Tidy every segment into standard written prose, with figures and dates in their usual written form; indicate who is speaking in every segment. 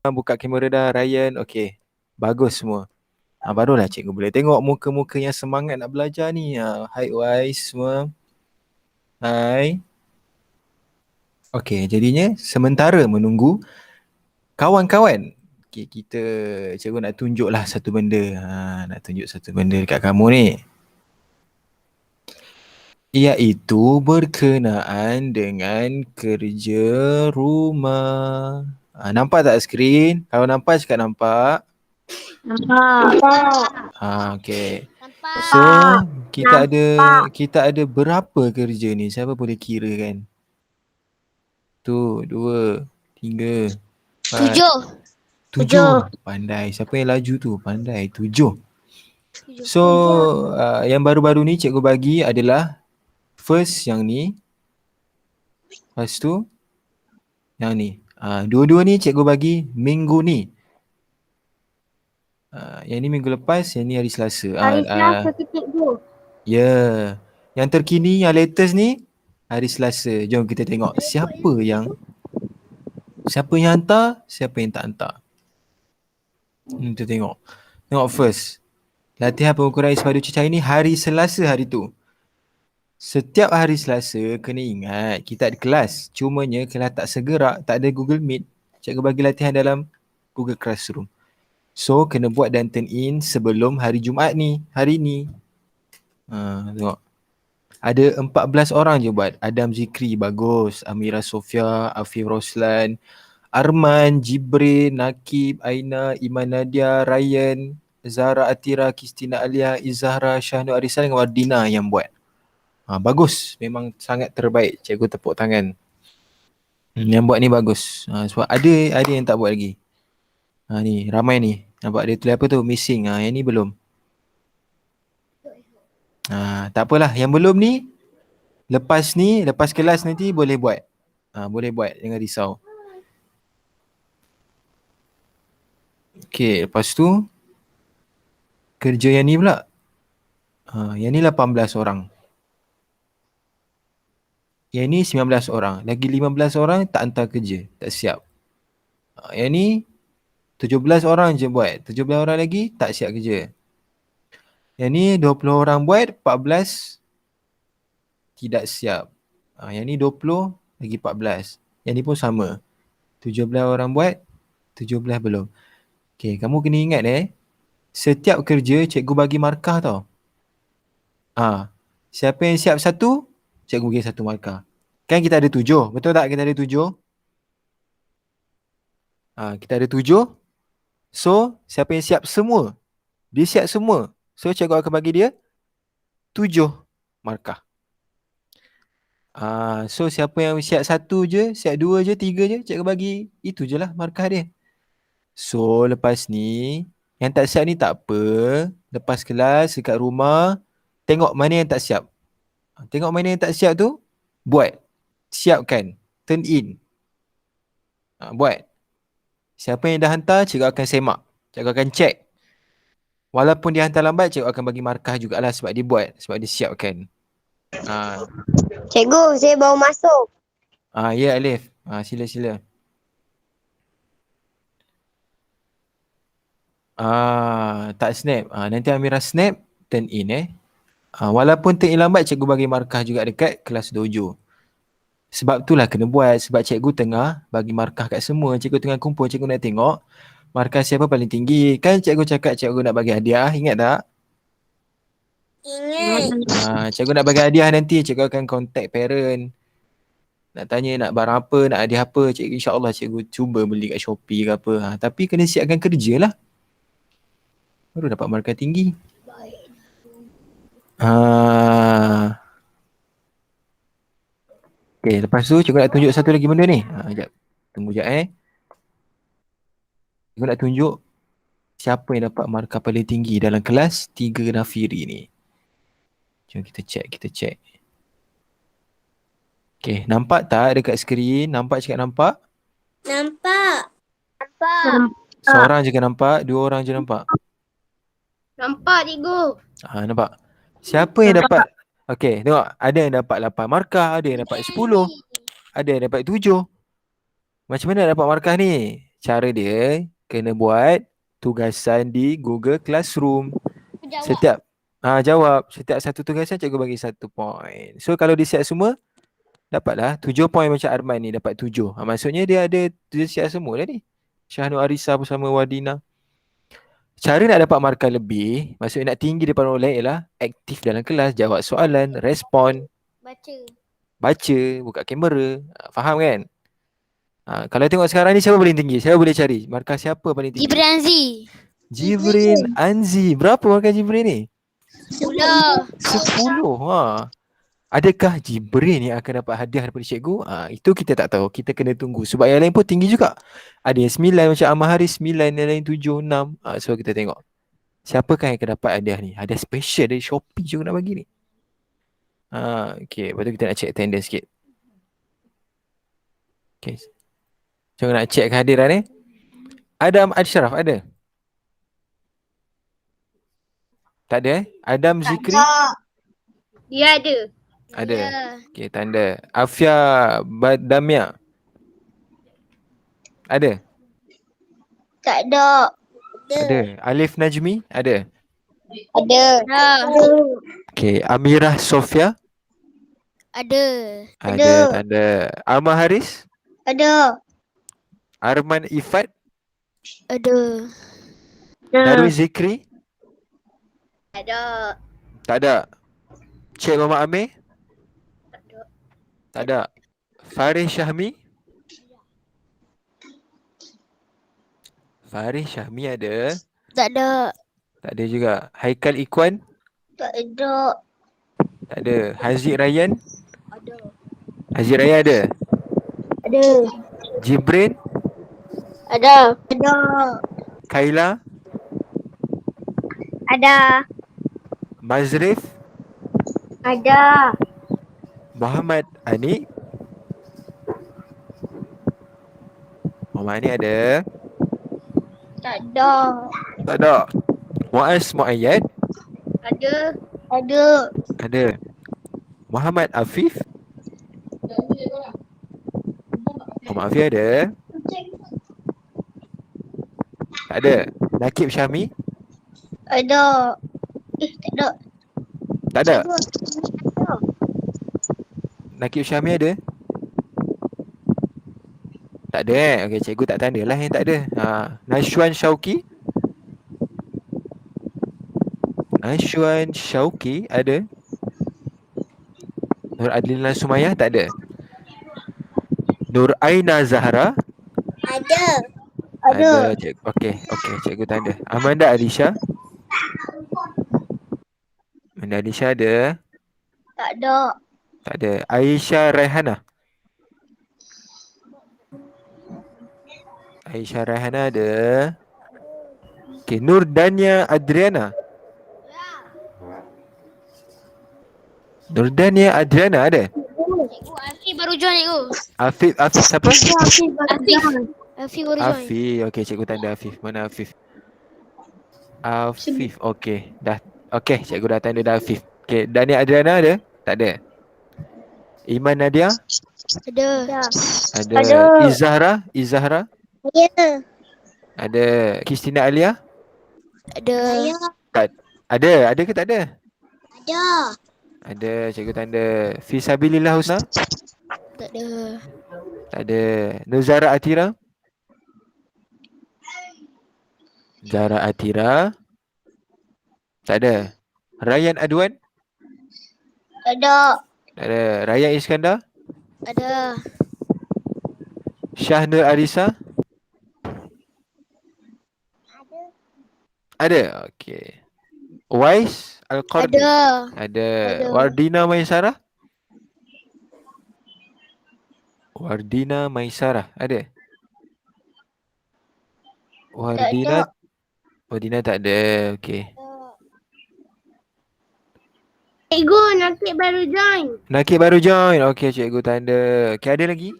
Speaker 1: Buka kamera dah, Ryan. Okey. Bagus semua. Barulah cikgu boleh tengok muka-muka yang semangat nak belajar ni. Hi Wise semua. Hai. Okey, jadinya sementara menunggu kawan-kawan. Okay, cikgu nak tunjuklah satu benda. Nak tunjuk satu benda dekat kamu ni. Iaitu berkenaan dengan kerja rumah. Nampak tak skrin? Kalau nampak cakap nampak. Okay. So kita ada berapa kerja ni? Siapa boleh kira kan? 1, 2, 3, 4, 7. Pandai. Siapa yang laju tu? Pandai. 7. So yang baru-baru ni cikgu bagi adalah first yang ni. Lepas tu yang ni. Dua-dua ni cikgu bagi minggu ni. Yang ni minggu lepas, yang ni hari Selasa.
Speaker 2: Hari Selasa ke cikgu?
Speaker 1: Ya. Yang terkini, yang latest ni hari Selasa. Jom kita tengok siapa yang hantar, siapa yang tak hantar. Kita tengok. Tengok first. Latihan pengukuran ispadu cecair ni hari Selasa hari tu. Setiap hari Selasa kena ingat kita ada kelas. Cumanya kalau tak segerak, tak ada Google Meet, cikgu bagi latihan dalam Google Classroom. So kena buat dan turn in sebelum hari Jumaat ni, hari ni. Tengok. Ada 14 orang je buat. Adam Zikri bagus, Amira Sofia, Afif Roslan, Arman, Jibrin, Nakib, Aina, Iman Nadia, Ryan, Zara Atira, Kristina Alia, Izahra, Syahnu Arisal dengan Wardina yang buat. Bagus, memang sangat terbaik. Cikgu tepuk tangan. Yang buat ni bagus. Sebab ada yang tak buat lagi. Ni ramai ni. Nampak dia tulis apa tu? Missing. Yang ni belum. Tak apalah. Yang belum ni, lepas kelas nanti boleh buat. Boleh buat. Jangan risau. Okay, lepas tu kerja yang ni pula. Yang ni 18 orang. Yang ni 19 orang. Lagi 15 orang tak hantar kerja. Tak siap. Yang ni 17 orang je buat. 17 orang lagi tak siap kerja. Yang ni 20 orang buat, 14 tidak siap. Yang ni 20 lagi 14. Yang ni pun sama. 17 orang buat, 17 belum. Okay, kamu kena ingat setiap kerja cikgu bagi markah tau. Siapa yang siap 1, cikgu bagi 1 markah. Kan kita ada 7, betul tak? Kita ada 7. Kita ada 7. So, siapa yang siap semua? Dia siap semua. So, cikgu akan bagi dia 7 markah. So, siapa yang siap 1 je, siap 2 je, 3 je, cikgu bagi itu je lah markah dia. So, lepas ni, yang tak siap ni tak apa. Lepas kelas, dekat rumah, tengok mana yang tak siap. Tengok mana yang tak siap tu, buat. Siapkan. Turn in. Buat. Siapa yang dah hantar, cikgu akan semak. Cikgu akan check. Walaupun dia hantar lambat, cikgu akan bagi markah jugalah sebab dia buat. Sebab dia siapkan.
Speaker 2: Cikgu, saya baru masuk.
Speaker 1: Ya Alif. Sila. Tak snap. Nanti Amira snap, turn in walaupun turn in lambat, cikgu bagi markah juga dekat kelas dojo. Sebab itulah kena buat. Sebab cikgu tengah bagi markah kat semua. Cikgu tengah kumpul, cikgu nak tengok markah siapa paling tinggi. Kan cikgu cakap cikgu nak bagi hadiah, ingat tak?
Speaker 2: Ingat.
Speaker 1: Cikgu nak bagi hadiah nanti, cikgu akan contact parent. Nak tanya nak barang apa, nak hadiah apa. Cikgu insyaAllah cikgu cuba beli kat Shopee ke apa. Tapi kena siapkan kerja lah. Baru dapat markah tinggi. Okay, lepas tu cikgu nak tunjuk satu lagi benda ni. Sekejap. Tunggu sekejap Cikgu nak tunjuk siapa yang dapat markah paling tinggi dalam kelas 3 Nafiri ni. Jom kita check. Okay, nampak tak dekat skrin? Nampak cakap nampak?
Speaker 2: Nampak.
Speaker 1: Seorang je kan nampak? 2 orang je nampak?
Speaker 2: Nampak, cikgu.
Speaker 1: Nampak? Siapa yang dapat? Okay, tengok. Ada yang dapat 8 markah, ada yang dapat 10, ada yang dapat 7. Macam mana dapat markah ni? Cara dia kena buat tugasan di Google Classroom. Setiap jawab. Setiap satu tugasan cikgu bagi 1 point. So kalau dia siap semua, dapatlah 7 point macam Arman ni dapat 7. Maksudnya dia siap semua dah ni. Syahnu Arisa bersama Wadina. Cara nak dapat markah lebih, maksudnya nak tinggi daripada orang lain ialah aktif dalam kelas, jawab soalan, respon, baca, buka kamera. Faham kan? Kalau tengok sekarang ni siapa paling tinggi? Siapa boleh cari? Markah siapa paling tinggi?
Speaker 3: Jibrin Anzi.
Speaker 1: Jibrin Anzi. Berapa markah Jibrin ni?
Speaker 3: 10.
Speaker 1: 10. Adakah Jibrin ni akan dapat hadiah daripada cikgu? Itu kita tak tahu. Kita kena tunggu. Sebab yang lain pun tinggi juga. Ada yang 9 macam Ahmad Haris 9, yang lain 7, 6. So kita tengok. Siapakah yang akan dapat hadiah ni? Hadiah special dari Shopee juga nak bagi ni. Okay. Lepas tu kita nak check attendance sikit. Okay. Jom nak check kehadiran ni. Adam Ashraf ada? Tak ada Adam Zikri?
Speaker 2: Dia ada.
Speaker 1: Ada.
Speaker 3: Ya.
Speaker 1: Okay, tanda. Afia Badamia. Ada?
Speaker 2: Tak ada.
Speaker 1: Ada. Alif Najmi? Ada?
Speaker 2: Ada.
Speaker 1: Okay, Amirah Sofia?
Speaker 3: Ada.
Speaker 1: Ada. Tanda. Ahmad Haris?
Speaker 2: Ada.
Speaker 1: Arman Ifat?
Speaker 3: Ada.
Speaker 1: Darul Zikri?
Speaker 2: Ada.
Speaker 1: Tak ada. Cik Muhammad Amir? Tak ada. Faris Syahmi? Faris Syahmi ada?
Speaker 3: Tak ada.
Speaker 1: Tak ada juga. Haikal Ikwan?
Speaker 2: Tak ada.
Speaker 1: Tak ada. Haziq Rayyan?
Speaker 2: Ada.
Speaker 1: Haziq Rayyan ada?
Speaker 2: Ada.
Speaker 1: Jibrin?
Speaker 2: Ada. Ada.
Speaker 1: Kaila?
Speaker 2: Ada.
Speaker 1: Mazrif?
Speaker 2: Ada.
Speaker 1: Muhammad Ani? Muhammad Ani ada?
Speaker 2: Tak ada.
Speaker 1: Tak ada. Muaz Muayyad?
Speaker 2: Ada. Ada.
Speaker 1: Ada. Muhammad Afif? Muhammad Afif ada? Tak ada. Nakib Syahmi?
Speaker 2: Ada. Tak ada.
Speaker 1: Tak ada. Nakib Syahmi ada? Tak ada Okey, cikgu tak tanda lah yang tak ada. Nashwan Syauqi? Nashwan Syauqi ada? Nur Adlina Sumayah tak ada? Nur Aina Zahra?
Speaker 2: Ada.
Speaker 1: Ada. Cikgu. Okey, cikgu tanda. Amanda Alisha? Amanda Alisha ada?
Speaker 2: Tak ada.
Speaker 1: Tak ada. Aisyah Raihana? Aisyah Raihana ada? Okey, Nur Dania Adriana? Nur Dania Adriana ada?
Speaker 3: Cikgu Afif baru join cikgu.
Speaker 1: Afif siapa?
Speaker 3: Afif baru join.
Speaker 1: Afif. Okey, cikgu tanda Afif. Mana Afif? Afif. Okey, dah. Okey, cikgu dah tanda dah Afif. Okey, Dania Adriana ada? Tak ada. Iman Nadia?
Speaker 3: Ada.
Speaker 1: Ada.
Speaker 2: Ada.
Speaker 1: Izahra?
Speaker 2: Ya.
Speaker 1: Ada. Kristina Alia?
Speaker 3: Ada.
Speaker 1: Ada ke tak ada?
Speaker 2: Ada.
Speaker 1: Ada, cikgu tanda. Fisabilillah Husna?
Speaker 3: Tak ada.
Speaker 1: Tak ada. Nuzara Atira? Zara Atira? Tak ada. Rayyan Adwan?
Speaker 2: Ada.
Speaker 1: Tak ada. Rayyan Iskandar?
Speaker 3: Ada.
Speaker 1: Syahnur Arisa? Ada. Okey. Wais Al-Qarni?
Speaker 3: Ada.
Speaker 1: Ada.
Speaker 3: Ada.
Speaker 1: Wardina Maisarah? Wardina Maisarah ada? Wardina tak ada. Okey.
Speaker 2: Cikgu, Nakib baru join.
Speaker 1: Nakib baru join. Okey, cikgu tanda. Okey, ada lagi?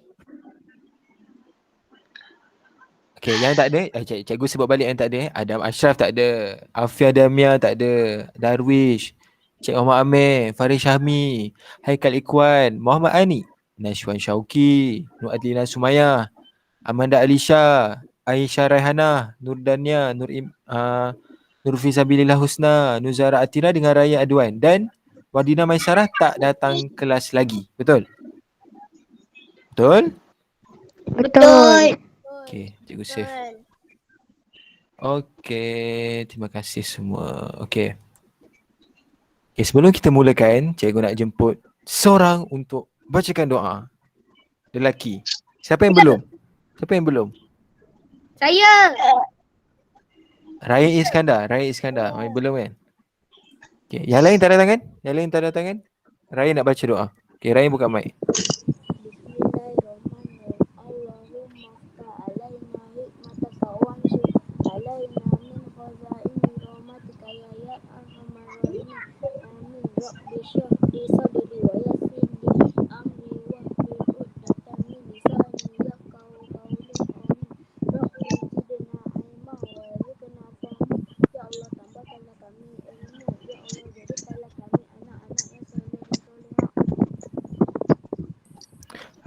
Speaker 1: Okey, yang tak ada, cikgu sebut balik yang tak ada. Adam Ashraf tak ada. Afia Damia tak ada. Darwish, Cik Muhammad Amir, Faris Syahmi, Haikal Ikwan, Muhammad Ani, Nashwan Syauqi, Nur Adlina Sumayah, Amanda Alisha, Aisyah Raihana, Nur Dania, Nurfi Sabilillah Husna, Nuzara Atira dengan Raya Aduan. Dan Wadina Maisarah tak datang kelas lagi. Betul? Betul?
Speaker 2: Betul.
Speaker 1: Okey, cikgu save. Okey, terima kasih semua. Okey. Okay, sebelum kita mulakan, cikgu nak jemput seorang untuk bacakan doa. Lelaki. Siapa yang belum? Siapa yang belum?
Speaker 2: Saya.
Speaker 1: Raya Iskandar. Belum kan? Okay. Yang lain tak ada tangan? Raya nak baca doa. Okay, Raya buka mic.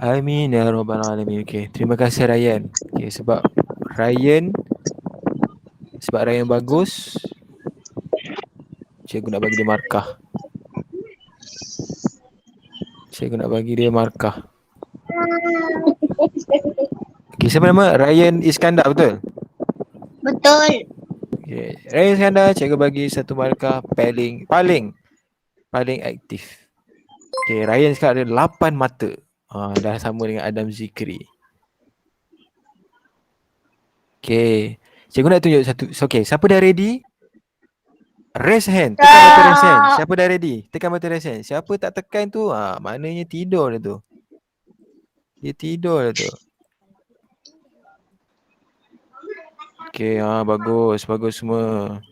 Speaker 1: Amin ya rabbal alamin. Okey, terima kasih Ryan. Okey, sebab Ryan bagus, cikgu nak bagi dia markah. Okey, siapa nama? Ryan Iskandar, betul?
Speaker 2: Betul.
Speaker 1: Okey, Ryan Iskandar, cikgu bagi satu markah paling aktif. Okey, Ryan sekarang ada 8 mata. Dah sama dengan Adam Zikri. Okay. Cikgu nak tunjuk satu. Okay, siapa dah ready? Raise hand. Tekan button raise hand. Siapa dah ready? Tekan button raise hand. Siapa tak tekan tu, maknanya tidur dah tu. Dia tidur dah tu. Okay, bagus semua.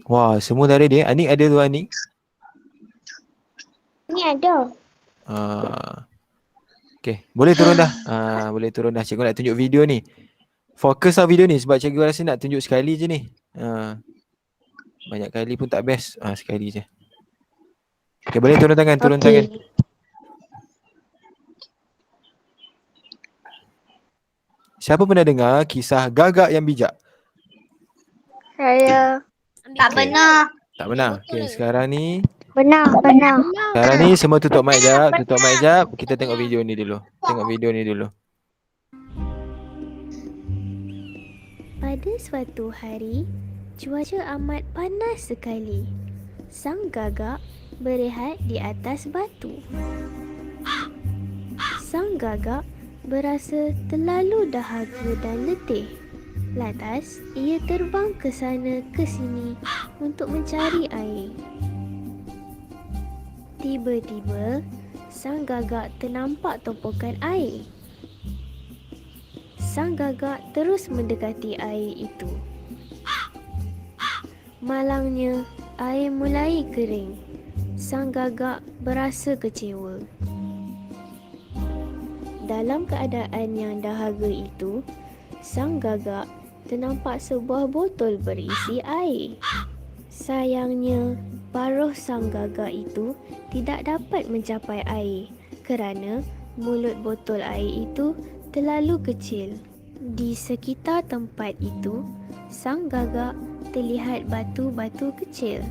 Speaker 1: Wah, semua dah ready. Anik ada tu, Anik?
Speaker 2: Ni ada.
Speaker 1: Okay, boleh turun dah. Cikgu nak tunjuk video ni. Fokus lah video ni sebab cikgu rasa nak tunjuk sekali je ni. Banyak kali pun tak best. Sekali je. Okay, boleh turun tangan. Siapa pernah dengar kisah gagak yang bijak?
Speaker 3: Saya.
Speaker 2: Tak benar.
Speaker 1: Tak pernah. Okay, sekarang ni
Speaker 2: Benar.
Speaker 1: Sekarang ni semua tutup mic jap. Kita tengok video ni dulu.
Speaker 4: Pada suatu hari, cuaca amat panas sekali. Sang gagak berehat di atas batu. Sang gagak berasa terlalu dahaga dan letih. Lantas, ia terbang ke sana ke sini untuk mencari air. Tiba-tiba, sang gagak ternampak tumpukan air. Sang gagak terus mendekati air itu. Malangnya, air mulai kering. Sang gagak berasa kecewa. Dalam keadaan yang dahaga itu, sang gagak ternampak sebuah botol berisi air. Sayangnya, paruh sang gagak itu tidak dapat mencapai air kerana mulut botol air itu terlalu kecil. Di sekitar tempat itu, sang gagak terlihat batu-batu kecil.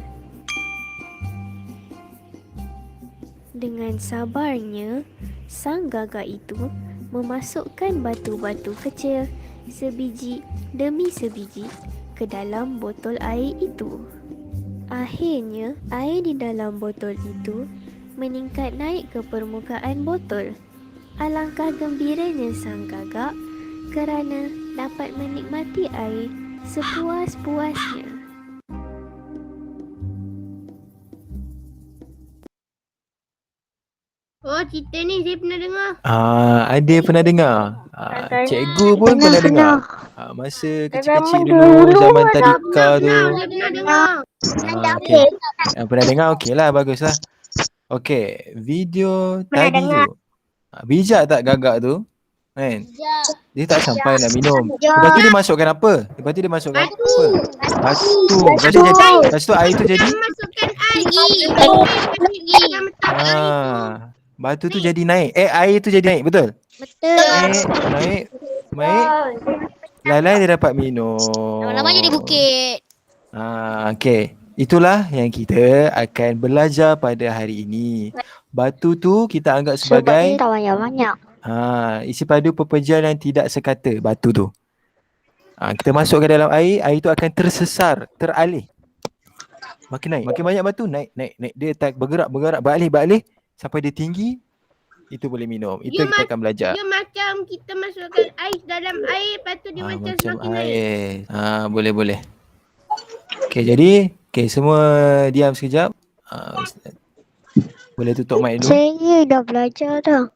Speaker 4: Dengan sabarnya, sang gagak itu memasukkan batu-batu kecil sebiji demi sebiji ke dalam botol air itu. Akhirnya, air di dalam botol itu meningkat naik ke permukaan botol. Alangkah gembiranya sang gagak kerana dapat menikmati air sepuas-puasnya.
Speaker 2: Oh, cerita ni saya pernah dengar.
Speaker 1: Ada pernah dengar. Cikgu pun pernah dengar. Masa kecil-kecil dulu, zaman tadika tu.
Speaker 2: Saya pernah dengar.
Speaker 1: Okay. Pernah dengar, okey lah, bagus lah. Okay, video tadi tu. Bijak tak gagak tu? Kan? Dia tak sampai nak minum. Lepas tu dia masukkan apa? Batu. Lepas tu air tu jadi?
Speaker 2: Masukkan air.
Speaker 1: Batu tu jadi naik. Air tu jadi naik, betul?
Speaker 3: Betul.
Speaker 1: Naik. Lalai dia dapat minum.
Speaker 3: Lama-lama jadi bukit.
Speaker 1: Okey. Itulah yang kita akan belajar pada hari ini. Batu tu kita anggap sebagai
Speaker 2: tak banyak-banyak.
Speaker 1: isi padu pepejal yang tidak sekata, batu tu. Kita masuk ke dalam air tu akan tersesar, teralih. Makin naik, makin banyak batu, naik. Dia tak bergerak, beralih sampai dia tinggi, itu boleh minum. Itu
Speaker 2: Dia
Speaker 1: kita akan belajar.
Speaker 2: Dia macam kita masukkan ais dalam air, lepas tu dia macam semakin naik.
Speaker 1: air. Boleh. Okey, jadi semua diam sekejap. Boleh tutup mic dulu.
Speaker 2: Saya dah belajar dah.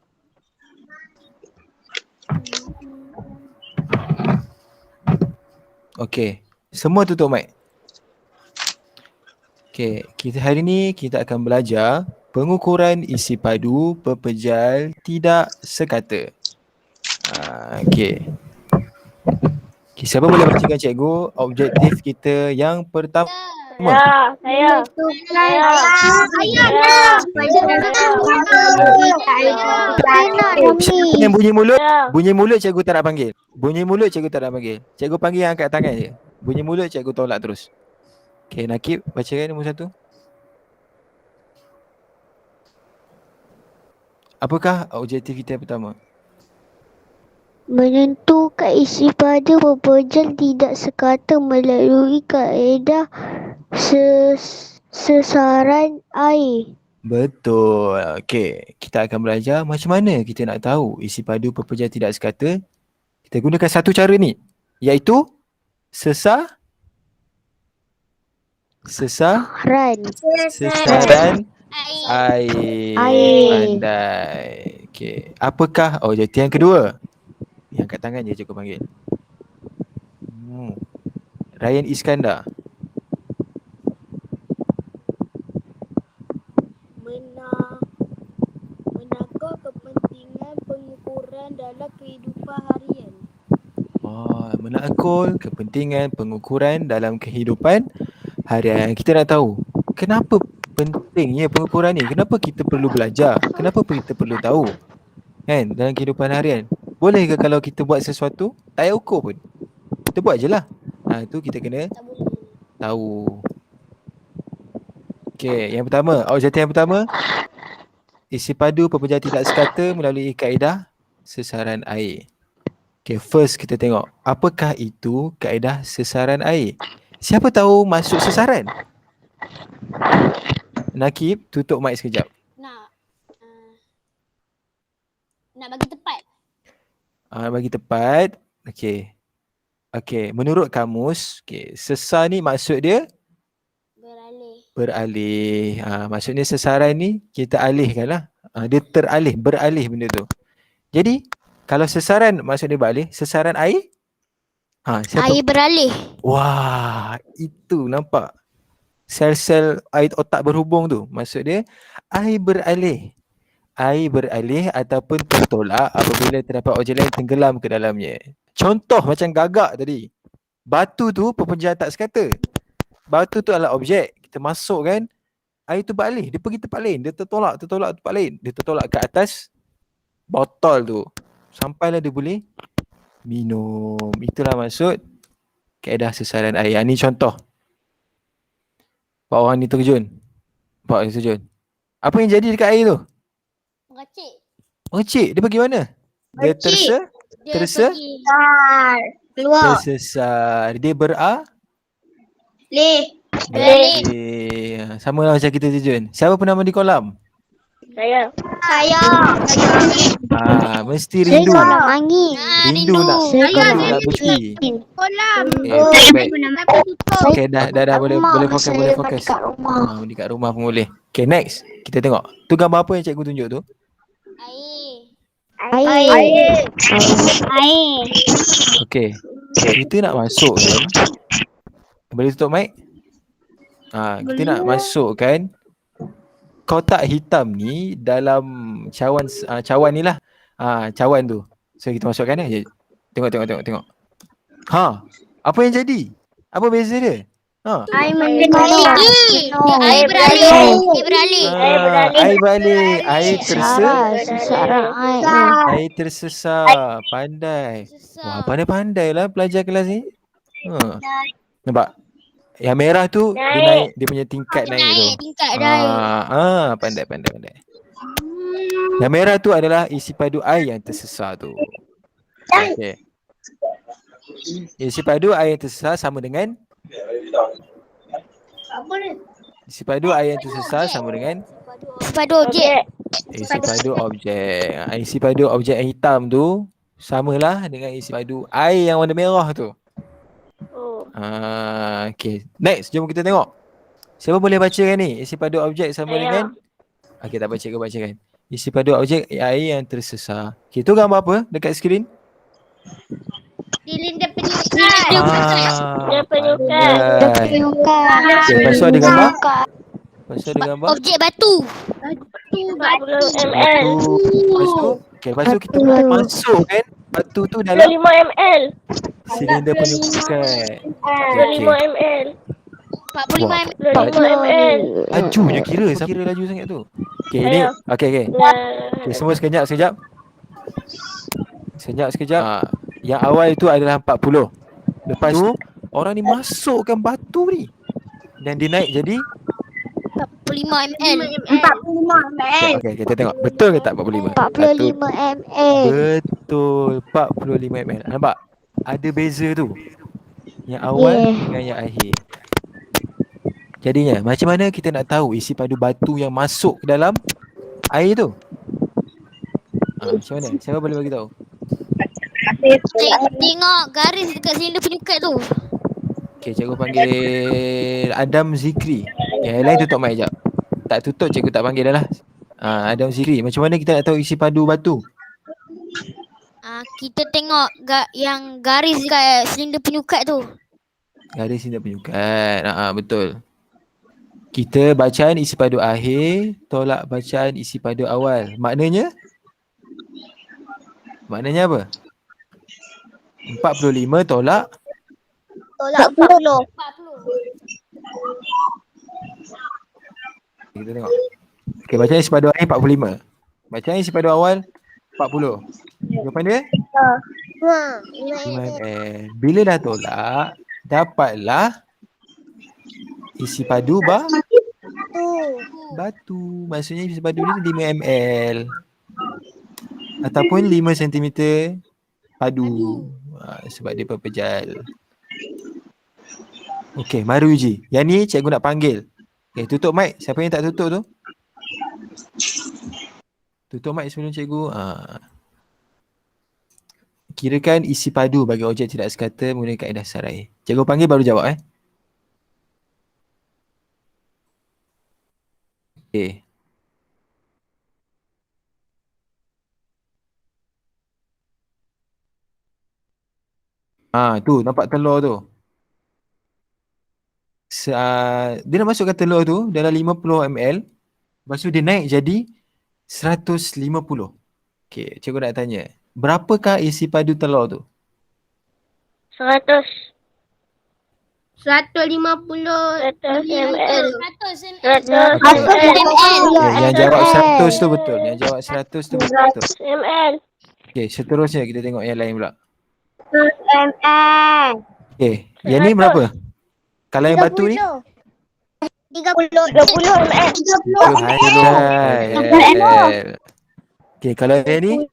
Speaker 1: Okey, semua tutup mic. Okey, hari ni kita akan belajar pengukuran isi padu pepejal tidak sekata. Okey. Siapa boleh bacakan cikgu objektif kita yang pertama?
Speaker 2: Saya.
Speaker 1: Siapa yang bunyi mulut? Bunyi mulut cikgu tak nak panggil. Cikgu panggil yang angkat tangan je. Bunyi mulut cikgu tolak terus. Okey, Nakib bacakan nombor 1. Apakah objektif kita yang pertama?
Speaker 2: Menentukan isi pada pepejal tidak sekata melalui kaedah sesaran air.
Speaker 1: Betul. Okey, kita akan belajar macam mana kita nak tahu isi padu pepejal tidak sekata. Kita gunakan satu cara ni, iaitu sesaran air. Pandai. Okey, apakah objektif yang kedua? Yang kat tangan je cikgu panggil. Ryan Iskandar.
Speaker 3: Menakar kepentingan pengukuran dalam kehidupan harian.
Speaker 1: Menakul kepentingan pengukuran dalam kehidupan harian. Kita nak tahu kenapa pentingnya pengukuran ni, kenapa kita perlu belajar, kenapa kita perlu tahu kan dalam kehidupan harian. Boleh ke kalau kita buat sesuatu tak payah ukur pun, kita buat je lah. Itu kita kena tahu. Okey, yang pertama, objektif yang pertama, isi padu pepejal tidak sekata melalui kaedah sesaran air. Okay, first kita tengok apakah itu kaedah sesaran air. Siapa tahu masuk sesaran? Nakib, tutup mic sekejap.
Speaker 3: Nak bagi tepat.
Speaker 1: Bagi tepat. Okey, menurut kamus, sesar ni maksud dia beralih. Maksudnya sesaran ni kita alihkan lah. Dia teralih, beralih benda tu. Jadi kalau sesaran maksud dia beralih, sesaran air?
Speaker 3: Air beralih.
Speaker 1: Wah, itu nampak. Sel-sel air otak berhubung tu. Maksud dia air beralih. Air beralih ataupun tertolak apabila terdapat objek lain tenggelam ke dalamnya. Contoh macam gagak tadi. Batu tu pepejal tak sekata. Batu tu adalah objek. Kita masuk kan, air tu beralih. Dia pergi tempat lain. Dia tertolak tempat lain. Dia tertolak ke atas botol tu. Sampailah dia boleh minum. Itulah maksud kaedah sesaran air. Ini contoh. Pak orang ni terjun. Apa yang jadi dekat air tu? Mercik. Dia pergi mana? Dia tersesar. Dia beralih. Sama lah macam kita terjun. Siapa pernah mandi kolam?
Speaker 2: Saya.
Speaker 1: Mesti rindu. Rindu nak. Nak bercuti.
Speaker 2: Kolam.
Speaker 1: Okay, dah boleh fokus. Dekat rumah pun boleh. Okay, next. Kita tengok. Tu gambar apa yang cikgu tunjuk tu?
Speaker 2: Air.
Speaker 1: Okay. Kita nak masukkan. Boleh tutup mic? Kita nak masukkan kotak hitam ni dalam cawan ni lah. Cawan tu. So kita masukkan je. Tengok. Apa yang jadi? Apa beza dia? Ha.
Speaker 2: Air
Speaker 3: Beralih.
Speaker 2: mengenung.
Speaker 3: Air beralih. Air beralih.
Speaker 1: Air balik. Air
Speaker 2: Sesaran air.
Speaker 1: Air tersesar. Pandai. Wah, pandai-pandai lah pelajar kelas ni. Ha. Nampak? Yang merah tu dia naik, dia punya tingkat naik tu.
Speaker 3: Naik tingkat dah.
Speaker 1: Pandai. Yang merah tu adalah isi padu air yang tersesar tu. Okey. Isi padu air yang tersesar sama dengan isi padu air yang tersesar sama dengan
Speaker 3: Padu objek.
Speaker 1: isi padu objek. Isi padu objek yang hitam tu samalah dengan isi padu air yang warna merah tu. Okay. Next, jom kita tengok. Siapa boleh bacakan ni? Isi padu objek sama dengan okay, tak baca ke bacakan. Isi padu objek air yang tersesar. Okay, tu gambar apa dekat skrin?
Speaker 3: Silinder penyukat.
Speaker 2: Penyukat.
Speaker 1: Okay, lepas tu ada gambar? Lepas tu ada gambar?
Speaker 3: Objek batu.
Speaker 2: 40
Speaker 1: Batu. Lepas tu kita masukkan batu tu dalam
Speaker 2: 5 ml.
Speaker 1: silinder penyukat.
Speaker 2: 5 ml.
Speaker 3: 45
Speaker 1: Wah.
Speaker 3: ml.
Speaker 2: 5 ml.
Speaker 1: Lajunya kira. Siapa kira laju sangat tu? Okay, ni. Okay. Okay, semua sekejap. Sekejap. Yang awal itu adalah 40. Lepas tu, orang ni masukkan batu ni. Dan dia naik jadi
Speaker 3: 45 ml.
Speaker 2: 45 ml.
Speaker 1: okay, kita tengok. Betul ke tak 45?
Speaker 2: 45 ml.
Speaker 1: Betul. 45 ml. Nampak? Ada beza tu. Yang awal dengan yang akhir. Jadinya, macam mana kita nak tahu isi padu batu yang masuk ke dalam air tu? Macam mana? Siapa boleh bagi tahu?
Speaker 3: Tengok garis dekat silinder penyukat tu.
Speaker 1: Okay, cikgu panggil Adam Zikri. Yang lain tutup mic sekejap. Tak tutup, cikgu tak panggil dah lah. Adam Zikri. Macam mana kita nak tahu isi padu batu?
Speaker 3: Kita tengok yang garis dekat silinder penyukat tu.
Speaker 1: Garis silinder penyukat. Betul. Kita bacaan isi padu akhir tolak bacaan isi padu awal. Maknanya apa? 45 tolak
Speaker 2: 40.
Speaker 1: kita tengok. Okay, bacaan isi padu akhir 45. Bacaan isi padu awal 40. Jawapan dia? 5 ml. Bila dah tolak, dapatlah isi padu batu. Maksudnya isi padu ni 5 ml. Ataupun 5 cm padu. Sebab dia berpejal. Okey, mari uji. Yang ni cikgu nak panggil. Okay, tutup mic. Siapa yang tak tutup tu? Tutup mic sebelum cikgu. Kirakan isi padu bagi objek tidak sekata menggunakan kaedah sarai. Cikgu panggil baru jawab Okay. Tu nampak telur tu. Dia nak masukkan telur tu dalam 50 ml. Lepas tu dia naik jadi 150. Okay, cikgu nak tanya. Berapakah isi padu telur tu?
Speaker 2: 100.
Speaker 3: 150
Speaker 2: 100 ml.
Speaker 3: 100
Speaker 2: 100
Speaker 1: Okay, yang jawab 100 tu betul. Yang jawab 100 tu betul.
Speaker 2: ml.
Speaker 1: Okay, seterusnya kita tengok yang lain pula.
Speaker 2: 100 ml.
Speaker 1: Okay, yang ni berapa? Kalau yang batu ni?
Speaker 2: 30 ml.
Speaker 1: 100 ml. Okay, kalau yang ni?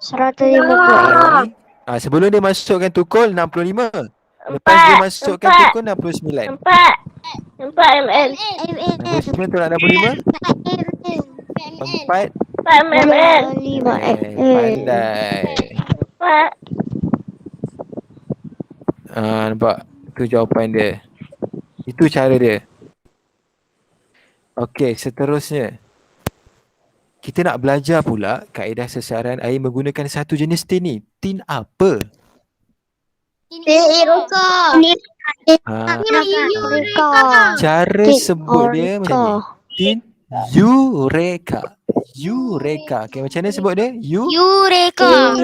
Speaker 2: 150.
Speaker 1: Sebelum dia masukkan tukul 65. Lepas dia masukkan tukul 69.
Speaker 2: 4 ml.
Speaker 1: 69 tolak 65? 4
Speaker 2: ml.
Speaker 1: 5 pandai.
Speaker 2: 4.
Speaker 1: Nampak? Itu jawapan dia. Itu cara dia. Okey, seterusnya. Kita nak belajar pula kaedah sesaran air menggunakan satu jenis tin ni. Tin apa? Cara sebut dia macam ni. Tin Eureka. Okay, macam mana sebut dia?
Speaker 3: Eureka.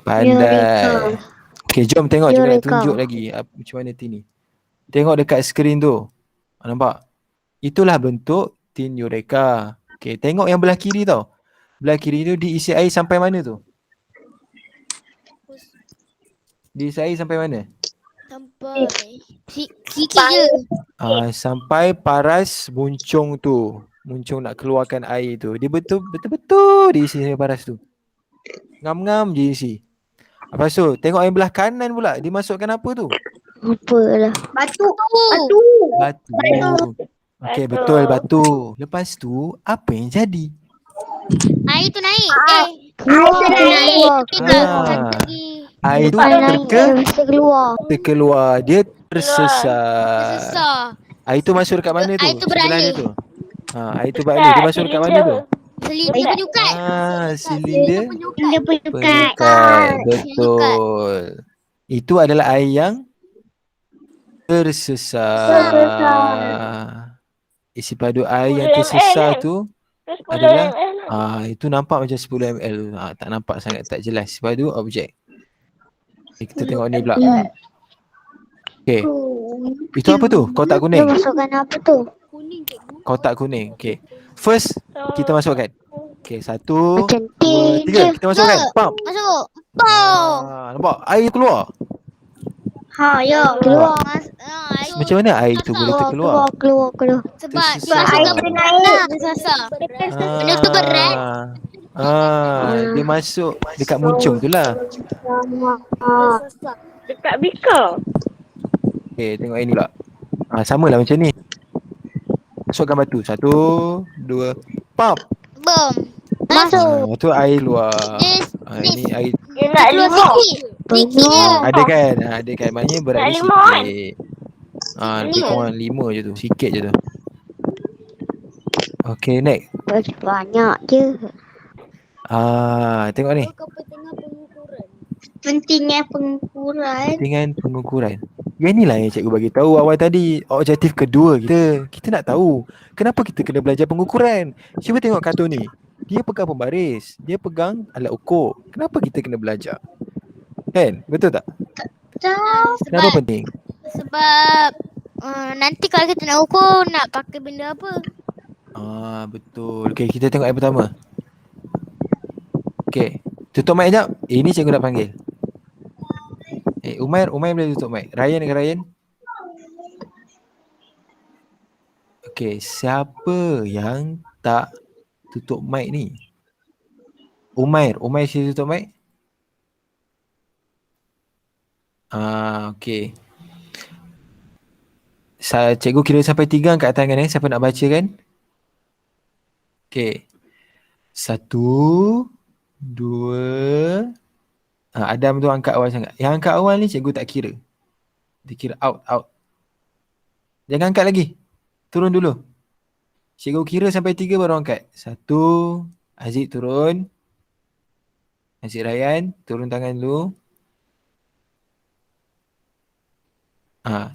Speaker 1: Pandai. Okay, jom tengok cikgu nak tunjuk lagi macam mana tin ni. Tengok dekat skrin tu. Nampak? Itulah bentuk tin Eureka. Okay, tengok yang belah kiri tau. Belah kiri tu diisi air sampai mana tu? Diisi air sampai mana?
Speaker 3: Sampai sikit je.
Speaker 1: Sampai paras muncung tu. Muncung nak keluarkan air tu. Dia betul-betul diisi sampai paras tu. Ngam-ngam je isi. Lepas tu tengok yang belah kanan pula. Dimasukkan apa tu?
Speaker 2: Apalah.
Speaker 5: Batu.
Speaker 1: Batu. Okey, betul, batu. Lepas tu apa yang jadi?
Speaker 3: Air tu naik.
Speaker 2: Keluar.
Speaker 1: Air tu
Speaker 2: Naik bisa keluar.
Speaker 1: terkeluar. Dia tersesat.
Speaker 3: Besar.
Speaker 1: Air tu masuk dekat mana tu?
Speaker 3: Air tu
Speaker 1: Sebelah
Speaker 3: beralih.
Speaker 1: dia tu. Air tu beralih. Dia masuk dekat mana tu?
Speaker 3: Selinder penyukat.
Speaker 1: Silinder
Speaker 2: Dia
Speaker 1: penyukat. Betul. Itu adalah air yang tersesat. Isi padu air yang tersesat tu adalah itu nampak macam 10 ml tu. Tak nampak sangat tak jelas. Padu objek. Kita tengok ni pula. Okay. Itu apa tu? Kotak
Speaker 2: Dia
Speaker 1: kuning.
Speaker 2: masukkan apa tu?
Speaker 1: Kotak kuning. Okay. First kita masukkan. Okay, 1, 2,
Speaker 2: Macam tin
Speaker 1: 3.
Speaker 2: je.
Speaker 1: Kita masukkan. Pam.
Speaker 3: Masuk. Bom.
Speaker 1: Nampak? Air keluar.
Speaker 2: Keluar.
Speaker 1: Macam mana air tu boleh terkeluar?
Speaker 2: Keluar.
Speaker 3: Sebab
Speaker 1: Tersesat.
Speaker 3: air naik. Tersasar. Benda tu berat.
Speaker 1: Dia masuk dekat muncung tu lah.
Speaker 5: Dekat beaker.
Speaker 1: Okay, tengok ini pula. Sama lah macam ni. Masukkan batu. 1, 2, pam.
Speaker 3: Bom.
Speaker 2: Masuk.
Speaker 1: Tu air luar.
Speaker 3: This.
Speaker 1: Ini air.
Speaker 5: Dia nak
Speaker 3: Keluar
Speaker 5: lima.
Speaker 3: sikit. Sikit je.
Speaker 1: Ada kan? Ada kan. Maknanya berat dia
Speaker 5: lima, kan?
Speaker 1: sikit. Lebih kurang 5 je tu. Sikit je tu. Okay, next.
Speaker 2: Banyak je.
Speaker 1: Tengok ni.
Speaker 5: Pentingnya pengukuran.
Speaker 1: Dengan pengukuran. Yang inilah yang cikgu bagi tahu awal tadi. Objektif kedua kita. Kita nak tahu kenapa kita kena belajar pengukuran. Cuba tengok kartun ni. Dia pegang pembaris. Dia pegang alat ukur. Kenapa kita kena belajar? Kan? Betul tak? Kenapa
Speaker 3: Sebab
Speaker 1: penting?
Speaker 3: Sebab nanti kalau kita nak ukur nak pakai benda apa?
Speaker 1: Betul. Okay, kita tengok yang pertama. Okay. Tutup mic sekejap. Ini cikgu nak panggil. Umair boleh tutup mic. Ryan ke Ryan? Okay, siapa yang tak tutup mic ni? Umair sila tutup mic. Okay. Cikgu kira sampai 3 angkat tangan siapa nak baca kan? Okay. 1, 2. Adam tu angkat awal sangat. Yang angkat awal ni cikgu tak kira. Dia kira out. Jangan angkat lagi. Turun dulu. Cikgu kira sampai 3 baru angkat. 1. Aziz turun. Aziz Ryan turun tangan dulu.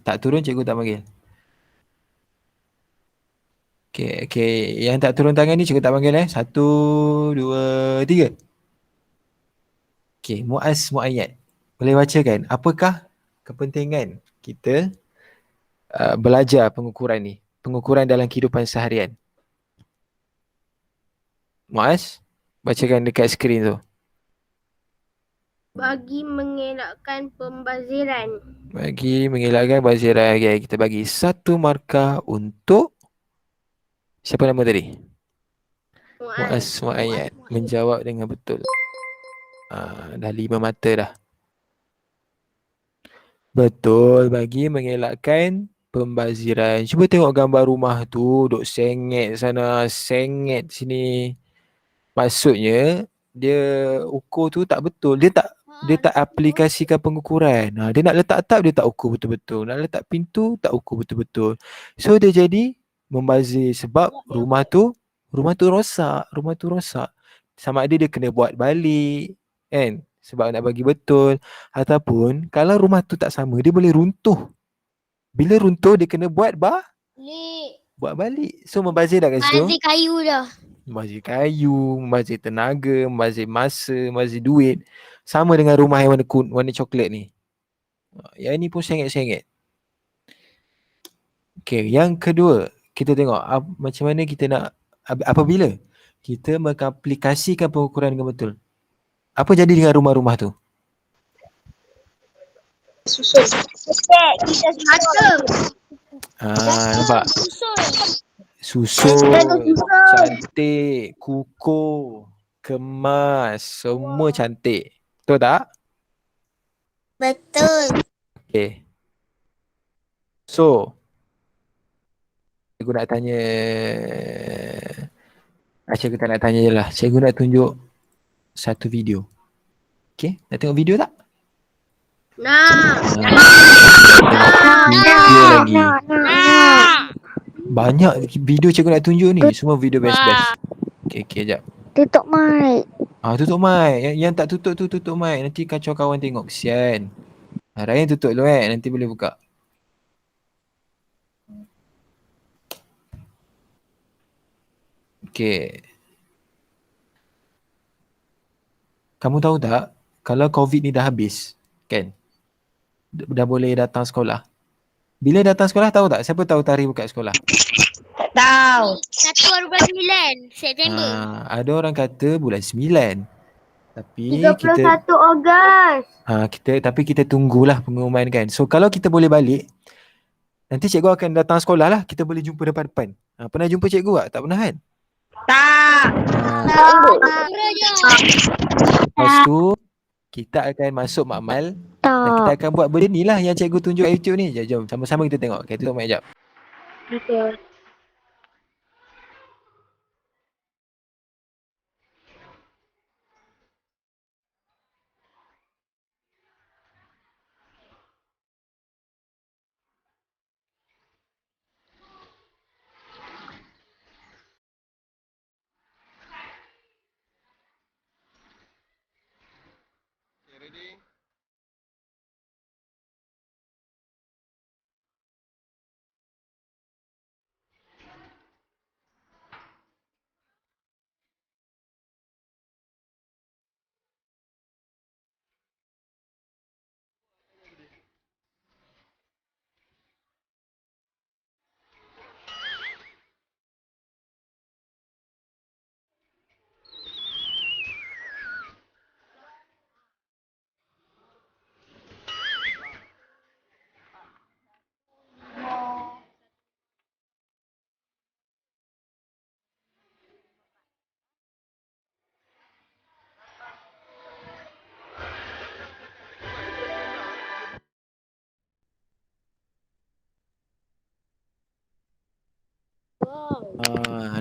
Speaker 1: Tak turun cikgu tak panggil. Okay. Yang tak turun tangan ni cikgu tak panggil 1, 2, 3. Okay, Muaz Muayyad. Boleh bacakan apakah kepentingan kita belajar pengukuran ni? Pengukuran dalam kehidupan seharian. Muaz, bacakan dekat skrin tu.
Speaker 5: Bagi mengelakkan pembaziran.
Speaker 1: Bagi mengelakkan pembaziran. Okay, kita bagi 1 markah untuk siapa nama tadi? Muaz Muayyad. Menjawab dengan betul. Dah 5 mata dah. Betul, bagi mengelakkan pembaziran. Cuba tengok gambar rumah tu, duk sengit sana, sengit sini. Maksudnya dia ukur tu tak betul. Dia tak aplikasikan pengukuran. Dia nak letak atap dia tak ukur betul-betul. Nak letak pintu tak ukur betul-betul. So dia jadi membazir sebab rumah tu rosak. Sama ada dia kena buat balik kan, sebab nak bagi betul, ataupun kalau rumah tu tak sama dia boleh runtuh. Bila runtuh dia kena buat balik. So membazir dah kat situ.
Speaker 3: Bazir kayu dah.
Speaker 1: Membazir kayu, membazir tenaga, membazir masa, membazir duit. Sama dengan rumah yang warna coklat ni. Yang ni pun sengit-sengit. Okay, yang kedua, kita tengok macam mana kita nak, apabila kita mengaplikasikan pengukuran dengan betul. Apa jadi dengan rumah-rumah tu?
Speaker 5: Susun. Kita mata.
Speaker 1: Nampak? Susun, cantik, kukuh, kemas, semua cantik. Betul tak?
Speaker 2: Betul.
Speaker 1: Okay. So, cikgu nak tanya, cikgu tak nak tanya je lah. Cikgu nak tunjuk satu video. Okay, nak tengok video tak?
Speaker 5: Nah.
Speaker 1: Tengok video lagi.
Speaker 3: Nak.
Speaker 1: Banyak video cikgu nak tunjuk ni. Semua video best-best. Okay, sekejap.
Speaker 2: Tutup mic.
Speaker 1: Tutup mic. Yang tak tutup tu tutup mic. Nanti kacau kawan tengok. Kesian. Ryan tutup dulu nanti boleh buka. Okay. Kamu tahu tak, kalau COVID ni dah habis, kan? Dah boleh datang sekolah. Bila datang sekolah tahu tak? Siapa tahu tarikh buka sekolah?
Speaker 5: Tak tahu.
Speaker 3: 1 bulan 9 September.
Speaker 1: Ada orang kata bulan 9. Tapi
Speaker 5: 31 Ogos.
Speaker 1: tapi kita tunggulah pengumuman kan. So kalau kita boleh balik, nanti cikgu akan datang sekolah lah. Kita boleh jumpa depan-depan. Pernah jumpa cikgu tak? Tak pernah kan?
Speaker 5: Tak.
Speaker 3: Pura je.
Speaker 1: Lepas tu kita akan masuk makmal dan kita
Speaker 2: Tak.
Speaker 1: akan buat benda ni lah yang cikgu tunjuk kat YouTube ni. Jom sama-sama kita tengok. Okay, tutup mic sekejap.
Speaker 5: Betul.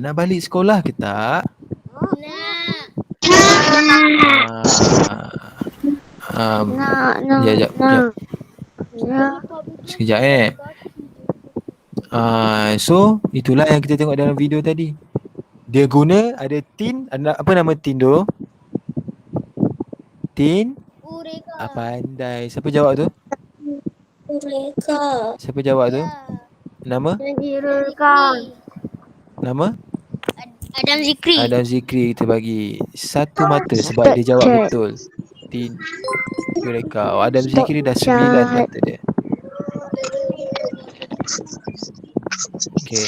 Speaker 1: Nak balik sekolah ke tak?
Speaker 3: Nak.
Speaker 2: Nak.
Speaker 1: Sekejap so itulah yang kita tengok dalam video tadi. Dia guna ada tin, apa nama tin tu? Tin?
Speaker 3: Ureka.
Speaker 1: Pandai. Siapa jawab tu?
Speaker 2: Mereka.
Speaker 1: Siapa jawab tu? Nama? Nama?
Speaker 3: Adam Zikri.
Speaker 1: Adam Zikri. Kita bagi 1 mata sebab dia jawab betul. Tin Eureka. Adam Zikri dah 9 mata dia. Okay.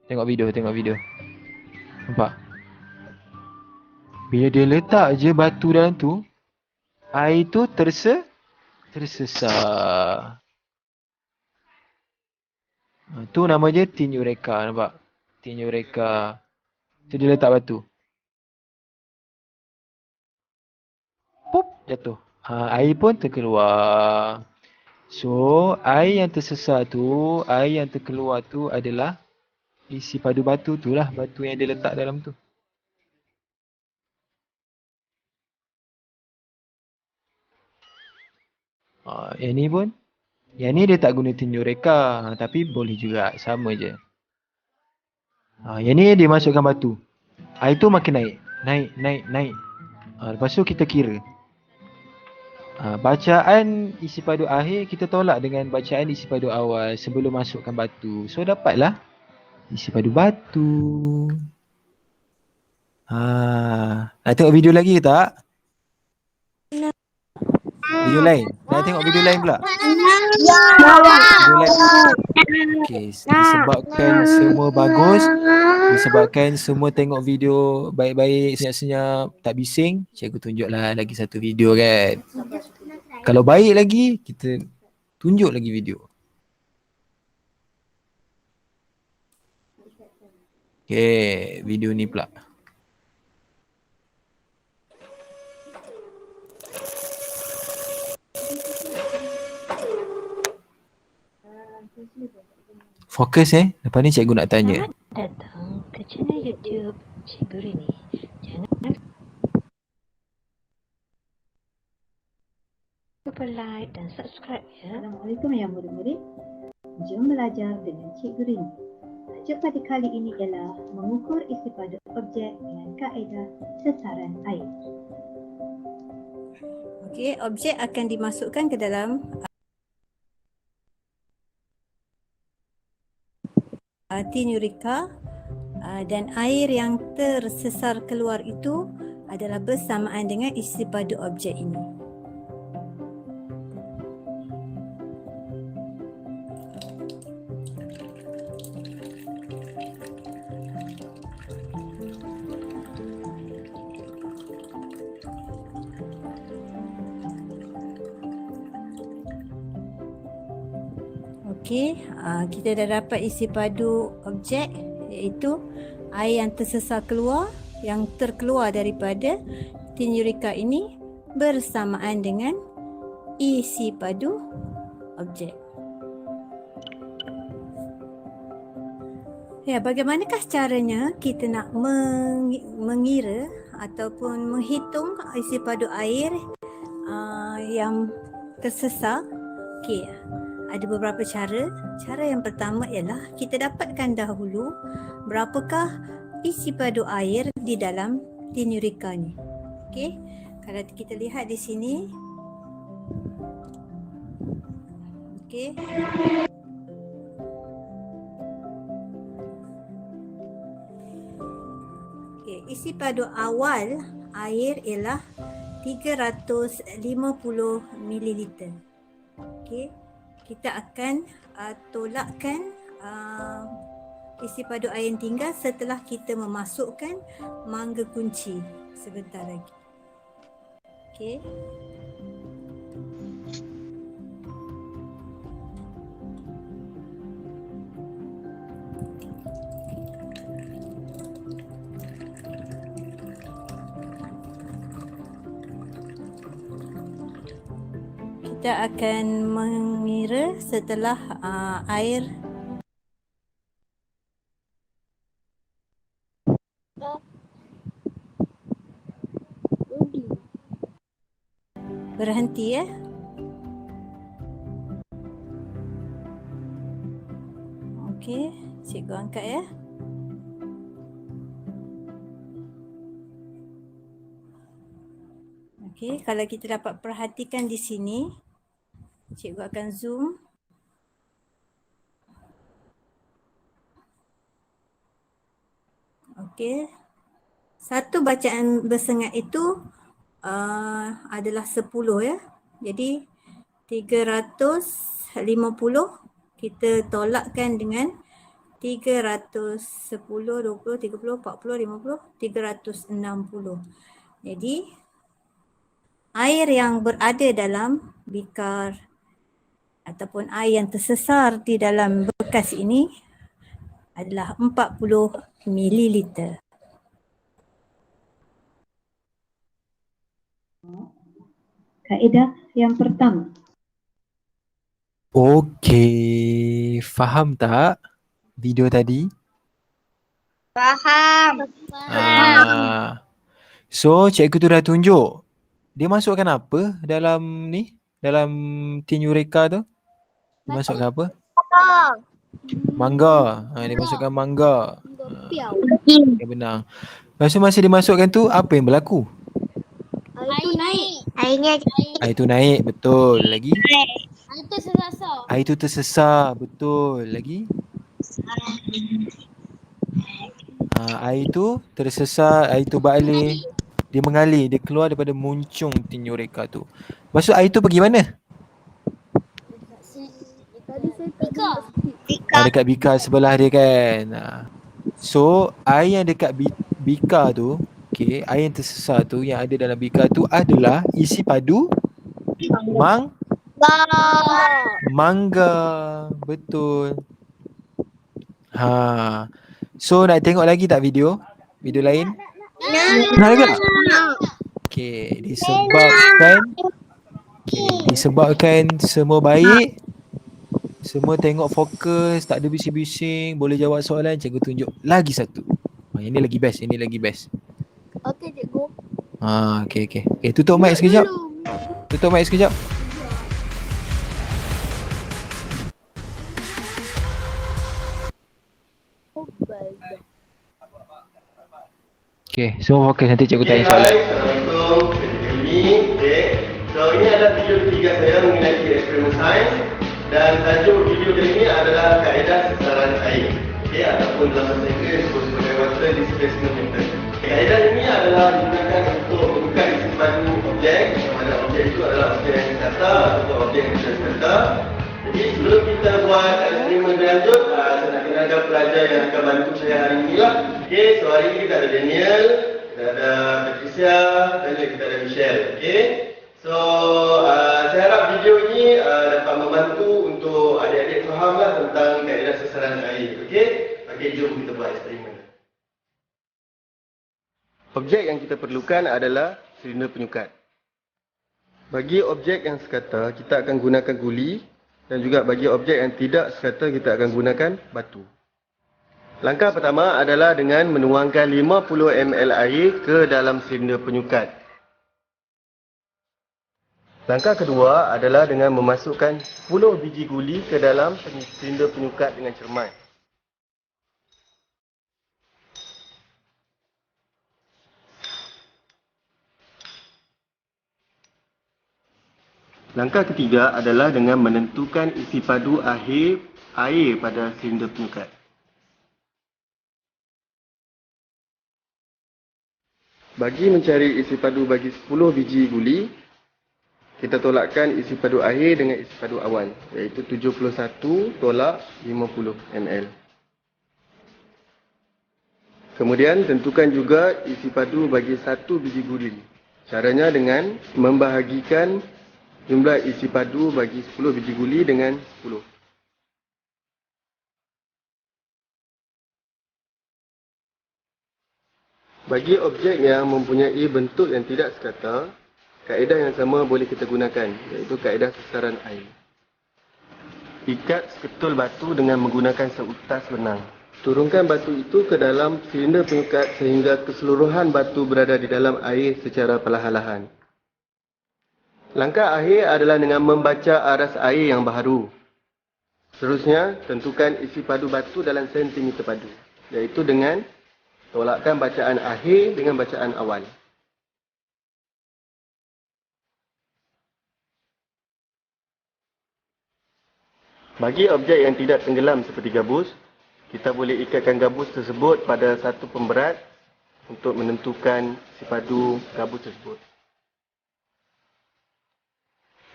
Speaker 1: Tengok video. Nampak? Bila dia letak je batu dalam tu, air tu tersesar. Tu nama dia tin Eureka, nampak? Tin Eureka. Tu dia letak batu. Pop, jatuh. Air pun terkeluar. So, air yang tersesar tu, air yang terkeluar tu adalah isi padu batu tu lah, batu yang dia letak dalam tu. Yang ni dia tak guna tin Eureka, tapi boleh juga, sama je. Yang ni dia masukkan batu. Air tu makin naik. Lepas tu kita kira. Bacaan isi padu akhir kita tolak dengan bacaan isi padu awal sebelum masukkan batu. So dapatlah isi padu batu. Nak tengok video lagi ke tak? Video lain. Nak tengok video lain pula? Video lain. Okey, disebabkan semua bagus, disebabkan semua tengok video baik-baik, senyap-senyap, tak bising, cikgu tunjuklah lagi satu video kan. Kalau baik lagi, kita tunjuk lagi video. Okey, video ni pula. Fokus lepas ni cikgu nak tanya.
Speaker 6: Datang ke channel YouTube Cikgu Rini. Jangan lupa like dan subscribe ya.
Speaker 7: Assalamualaikum yang murid-murid. Jom belajar dengan Cikgu Rini. Tajuk pada kali ini ialah mengukur isi pada objek dengan kaedah sesaran air.
Speaker 8: Okey, objek akan dimasukkan ke dalam tin Eureka dan air yang tersesar keluar itu adalah bersamaan dengan isi padu objek ini. Okey, kita dah dapat isi padu objek iaitu air yang tersesar keluar, yang terkeluar daripada tin Eureka ini bersamaan dengan isi padu objek. Ya, bagaimanakah caranya kita nak mengira ataupun menghitung isi padu air yang tersesar? Okey, ada beberapa cara. Cara yang pertama ialah kita dapatkan dahulu berapakah isi padu air di dalam tin Eureka ni. Okey, kalau kita lihat di sini. Okey. Okey, isi padu awal air ialah 350 ml. Okey. Kita akan tolakkan isi padu air yang tinggal setelah kita memasukkan mangga kunci sebentar lagi. Okey. Kita akan mengira setelah air berhenti ya. Okey, cikgu angkat ya. Okey, kalau kita dapat perhatikan di sini, cikgu akan zoom. Okey. Satu bacaan bersengat itu adalah 10 ya. Jadi 350 kita tolakkan dengan 310, 20, 30, 40, 50, 360. Jadi air yang berada dalam bikar ataupun air yang tersesar di dalam bekas ini adalah 40 mililiter.
Speaker 7: Kaedah yang pertama.
Speaker 1: Okey, faham tak video tadi?
Speaker 5: Faham.
Speaker 1: So cikgu tu dah tunjuk. Dia masukkan apa dalam ni? Dalam tin Eureka tu? Dia masukkan apa? Mangga. Dia masukkan mangga. Ya benar. Lepas tu masa dia masukkan tu apa yang berlaku?
Speaker 3: Air naik.
Speaker 1: Air tu naik, betul. Lagi?
Speaker 3: Air tu tersesar.
Speaker 1: Air tu tersesar, betul. Lagi? Air tu tersesar, air tu balik. Dia mengalir, dia keluar daripada muncung tinja Eureka tu. Lepas tu air tu pergi mana? Dekat bika sebelah dia kan. So air yang dekat bika tu, okay, air yang tersesar tu yang ada dalam bika tu adalah isi padu mangga. Betul. So nak tengok lagi tak video? Video lain? Nak juga? Okay, disebabkan semua baik, semua tengok fokus, tak ada bising-bising, boleh jawab soalan, cikgu tunjuk lagi satu. Ini lagi best, ini lagi best.
Speaker 3: Okey cikgu.
Speaker 1: Okay, tutup mic sekejap. Tutup mic sekejap. Okay, semua fokus, nanti cikgu tanya soalan.
Speaker 9: Assalamualaikum, ini. So ini adalah video ketiga saya mengenai eksperimen sains dan tajuk video kali ini adalah kaedah sesaran air. Ataupun dalam bahasa Inggeris disebut sebagai water displacement method. Kaedah ini adalah digunakan untuk menukar isi padu objek, yang mana objek itu adalah objek yang dikata ataupun objek yang tidak dikata. Jadi sebelum kita buat eksperimen berlanjut, saya nak kenalkan pelajar yang akan bantu saya hari ini lah. So hari ini kita ada Daniel, kita ada Patricia dan juga kita ada Michelle. So saya harap video ini dapat membantu untuk adik-adik fahamlah tentang kaedah sesaran air. Jom kita buat eksperimen. Objek yang kita perlukan adalah silinder penyukat. Bagi objek yang sekata, kita akan gunakan guli, dan juga bagi objek yang tidak sekata, kita akan gunakan batu. Langkah pertama adalah dengan menuangkan 50 ml air ke dalam silinder penyukat. Langkah kedua adalah dengan memasukkan 10 biji guli ke dalam silinder penyukat dengan cermat. Langkah ketiga adalah dengan menentukan isi padu akhir air pada silinder penyukat. Bagi mencari isi padu bagi 10 biji guli, kita tolakkan isi padu akhir dengan isi padu awal, iaitu 71 tolak 50 ml. Kemudian tentukan juga isi padu bagi 1 biji guli. Caranya dengan membahagikan jumlah isi padu bagi 10 biji guli dengan 10. Bagi objek yang mempunyai bentuk yang tidak sekata, kaedah yang sama boleh kita gunakan, iaitu kaedah sesaran air. Ikat seketul batu dengan menggunakan seutas benang. Turunkan batu itu ke dalam silinder penyukat sehingga keseluruhan batu berada di dalam air secara perlahan-lahan. Langkah akhir adalah dengan membaca aras air yang baharu. Seterusnya, tentukan isi padu batu dalam sentimeter padu, iaitu dengan tolakkan bacaan akhir dengan bacaan awal. Bagi objek yang tidak tenggelam seperti gabus, kita boleh ikatkan gabus tersebut pada satu pemberat untuk menentukan isi padu gabus tersebut.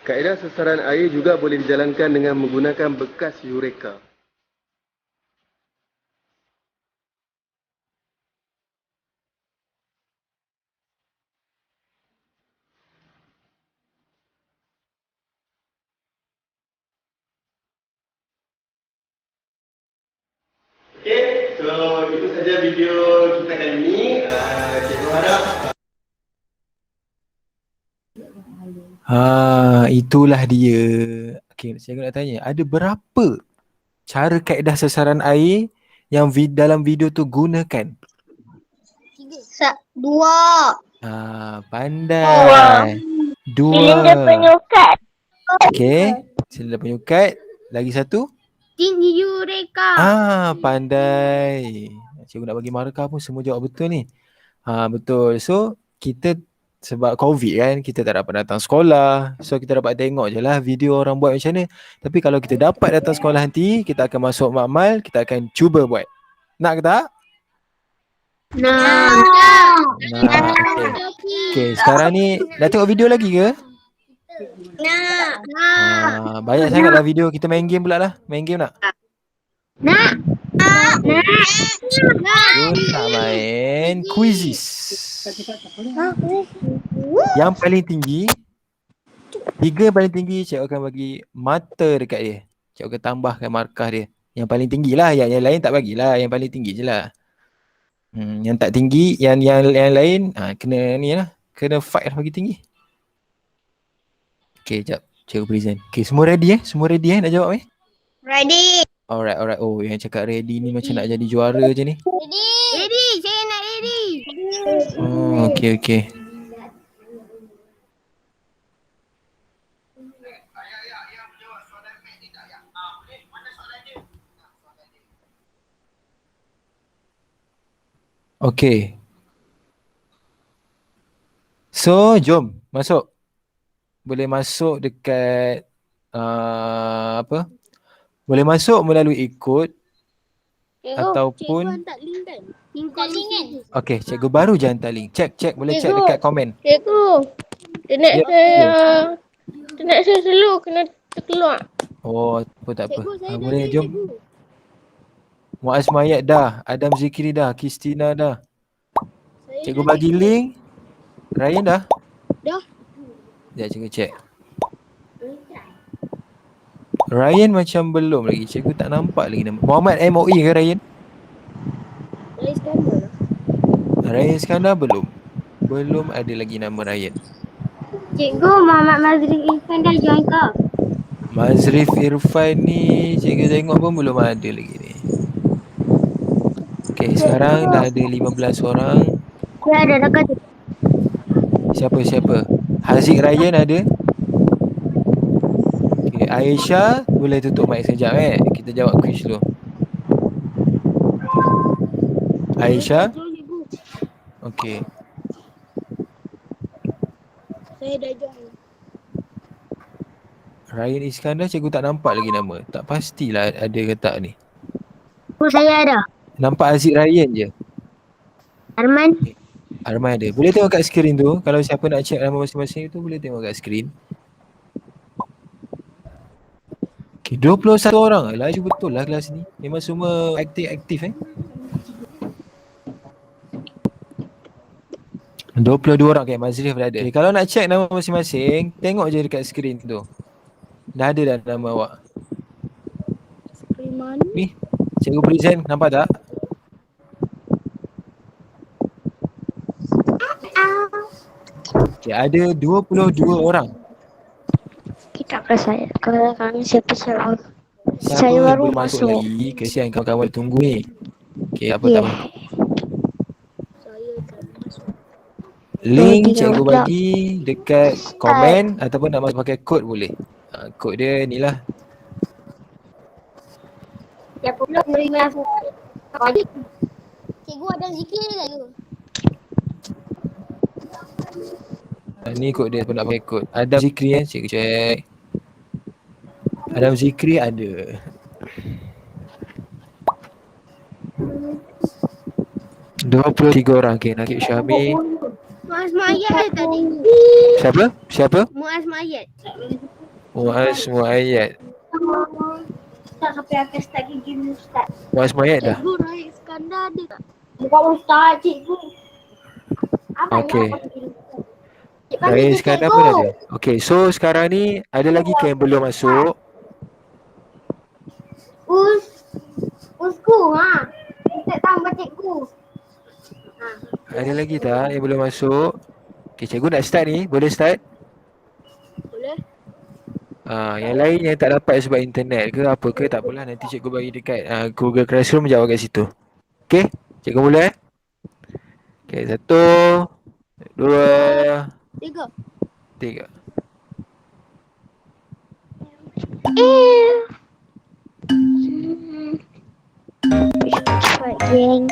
Speaker 9: Kaedah sesaran air juga boleh dijalankan dengan menggunakan bekas Eureka. So itu saja video kita kali ini. Cikgu harap
Speaker 1: itulah dia. Okay, saya nak tanya, ada berapa cara kaedah sesaran air yang dalam video tu gunakan?
Speaker 2: 2.
Speaker 1: Pandai. 2.
Speaker 5: Silinder penyukat.
Speaker 1: Okay, silinder penyukat. Lagi satu?
Speaker 3: Tinja Eureka.
Speaker 1: Pandai. Cikgu nak bagi markah pun semua jawab betul ni. Betul. So, kita sebab COVID kan, kita tak dapat datang sekolah. So, kita dapat tengok je lah video orang buat macam mana. Tapi kalau kita dapat datang sekolah nanti, kita akan masuk makmal, kita akan cuba buat. Nak ke tak?
Speaker 5: Nah.
Speaker 1: Okay, sekarang ni dah tengok video lagi ke? Banyak sangatlah video. Kita main game pula lah. Main game nak? Nak main quizzes. Yang paling tinggi, 3 yang paling tinggi cikgu akan bagi mata dekat dia. Cikgu akan tambahkan markah dia. Yang paling tinggi lah, yang lain tak bagilah. Yang paling tinggi je lah. Yang tak tinggi, yang lain kena ni lah. Kena fight lah bagi tinggi. Okay, jap. Cikgu present. Okay, semua ready Semua ready nak jawab
Speaker 5: Ready.
Speaker 1: Alright. Oh, yang cakap ready ni macam nak jadi juara je ni.
Speaker 3: Ready. Saya nak ready.
Speaker 1: Oh, okay. Okay. So, jom masuk. Boleh masuk dekat apa? Boleh masuk melalui kod ataupun
Speaker 3: Tak link kan? Tak link kan?
Speaker 1: okey, cikgu baru je hantar link. Check boleh check dekat komen.
Speaker 5: Cikgu. Internet saya slow kena terkeluar.
Speaker 1: Oh, tak apa. Boleh jom. Muaz Mayat dah, Adam Zikri dah, Kristina dah. Cikgu bagi link. Ryan dah?
Speaker 3: Dah.
Speaker 1: Sekejap cikgu check. Ryan macam belum lagi. Cikgu tak nampak lagi nama. Muhammad MOE ke Ryan? Ryan Iskandar belum. Belum ada lagi nama Ryan.
Speaker 5: Cikgu, Muhammad Mazrif Iskandar join ke?
Speaker 1: Mazrif Irfan ni cikgu tengok pun belum ada lagi ni. Okay, sekarang dah ada 15 orang.
Speaker 5: Saya ada dekat.
Speaker 1: Siapa? Haziq Ryan ada? Okay, Aisyah boleh tutup mic sekejap kita jawab quiz dulu. Aisyah? Okay.
Speaker 3: Saya dah join.
Speaker 1: Ryan Iskandar cikgu tak nampak lagi nama. Tak pastilah ada ke tak ni.
Speaker 5: Saya ada.
Speaker 1: Nampak Haziq Ryan je.
Speaker 5: Arman.
Speaker 1: Arman ada. Boleh tengok kat skrin tu. Kalau siapa nak check nama masing-masing tu boleh tengok kat skrin. Okay, 21 orang. Laju betul lah kelas ni. Memang semua aktif 22 orang. Okay, Mazrif dah ada. Okay, kalau nak check nama masing-masing, tengok je dekat skrin tu. Dah ada dah nama awak.
Speaker 3: Skrin mana?
Speaker 1: Ni, cikgu present. Nampak tak? Okay, ada 22 orang.
Speaker 2: Kita percaya. Kalau kami siapa
Speaker 1: Siapa
Speaker 2: saya baru
Speaker 1: belum masuk
Speaker 2: masuk.
Speaker 1: lagi? Kesian kawan-kawan tunggu ni. Okay, apa tak apa. Link cikgu bagi dekat komen ataupun nak masuk pakai kod boleh. Kod dia ni lah.
Speaker 5: Siapa pula menerima aku?
Speaker 3: Cikgu ada zikir ke tu?
Speaker 1: Ni kod dia pun nak pakai kod. Adam Zikri cikgu check. Adam Zikri ada. Tiga orang. Okay, Nakib Syahmi.
Speaker 3: Muaz Mayat ada tadi.
Speaker 1: Siapa?
Speaker 3: Muaz Mayat.
Speaker 1: Muaz Muayyad.
Speaker 5: Ustaz sampai akan start game Ustaz.
Speaker 1: Muaz Muayyad dah.
Speaker 3: Cikgu Ryan Iskandar ada tak?
Speaker 5: Bukan Ustaz, cikgu.
Speaker 1: Okay. Ryan Iskandar pun ada. Okay, so sekarang ni ada lagi ke yang belum masuk?
Speaker 5: Usku Ustaz tambah cikgu.
Speaker 1: Ada lagi tak yang belum masuk? Okay, cikgu nak start ni. Boleh start?
Speaker 3: Boleh.
Speaker 1: Yang lain yang tak dapat sebab internet ke apa ke tak apalah, nanti cikgu bagi dekat Google Classroom, jawab kat situ. Okay, cikgu mula Okay, 1, 2, 3.
Speaker 2: Cepat geng.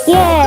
Speaker 2: Yeah.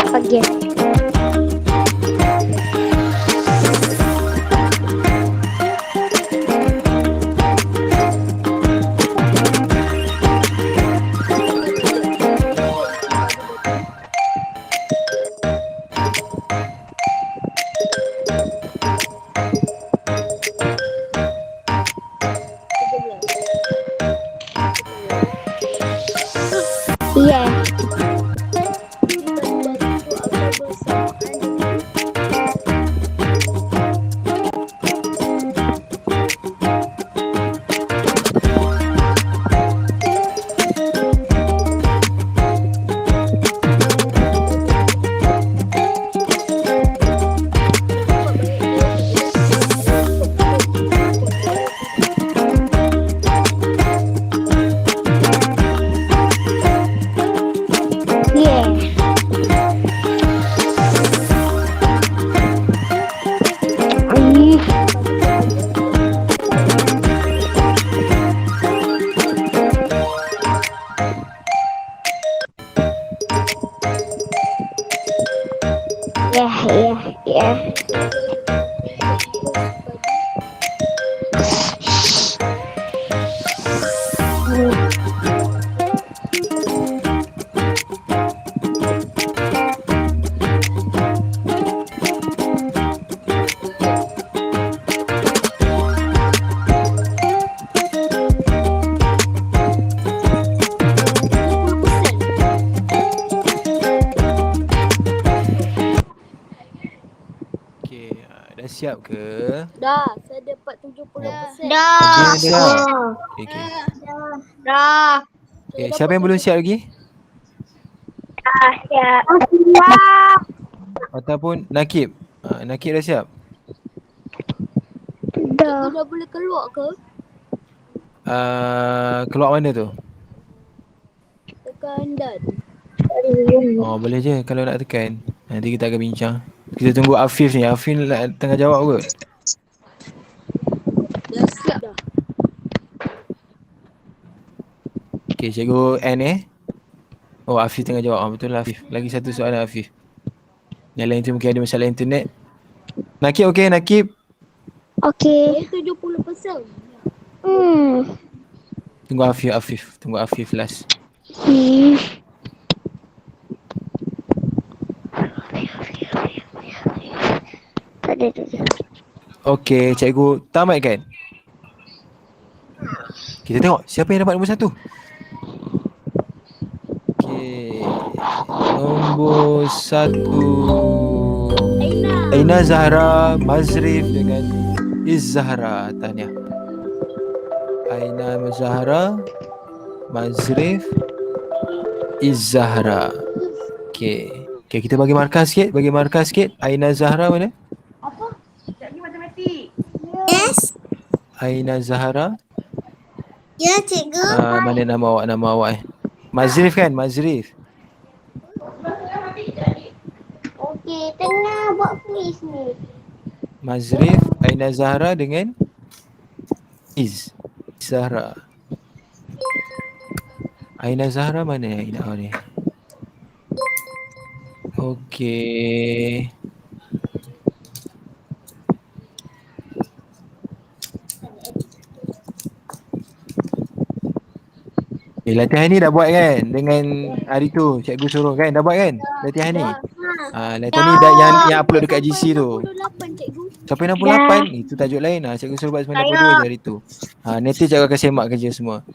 Speaker 2: Spaghetti. Yeah. Yeah.
Speaker 1: Okey, dah siap ke?
Speaker 4: Dah, saya dapat 70%.
Speaker 3: Dah.
Speaker 1: Okey, dah siap. Okey.
Speaker 3: Dah.
Speaker 1: Okey, siapa yang belum siap lagi?
Speaker 2: Siap.
Speaker 1: Ataupun Nakib? Nakib dah siap?
Speaker 2: Dah.
Speaker 4: Dah boleh keluar ke?
Speaker 1: Keluar mana tu?
Speaker 4: Tekan dan.
Speaker 1: Oh, boleh je kalau nak tekan. Nanti kita akan bincang. Kita tunggu Afif ni. Afif tengah jawab kot.
Speaker 4: Dah siap dah.
Speaker 1: Okey, cikgu N Oh, Afif tengah jawab. Betul lah Afif. Lagi satu soalan Afif. Yang lain tu mungkin ada masalah internet. Nakib okey, Nakib?
Speaker 2: Okey.
Speaker 4: 70%.
Speaker 1: Tunggu Afif. Tunggu Afif last.
Speaker 2: Tak ada.
Speaker 1: Okey, cikgu tamat kan? Kita tengok siapa yang dapat nombor 1. Okey. Nombor 1 Aina Zahra Mazrif dengan Izzahra. Tahniah. Aina Zahra Mazrif Izzahra. Okey. Okey, kita bagi markah sikit. Aina Zahra mana?
Speaker 5: Apa? Cikgu matematik.
Speaker 2: Yes.
Speaker 1: Aina Zahra.
Speaker 2: Ya, cikgu.
Speaker 1: Mana nama awak Mazrif kan? Mazrif.
Speaker 2: Okey, tengah buat quiz ni.
Speaker 1: Mazrif, Aina Zahra dengan Zahra. Aina Zahra mana Aina ni? Okey. Latihan ni dah buat kan? Dengan hari tu cikgu suruh kan? Dah buat kan? Latihan ni. Latihan ni dah yang upload dekat GC tu.
Speaker 4: 68 cikgu.
Speaker 1: Sampai 68 itu tajuk lain. Cikgu suruh buat 92 je hari tu. Nanti cikgu akan semak kerja semua.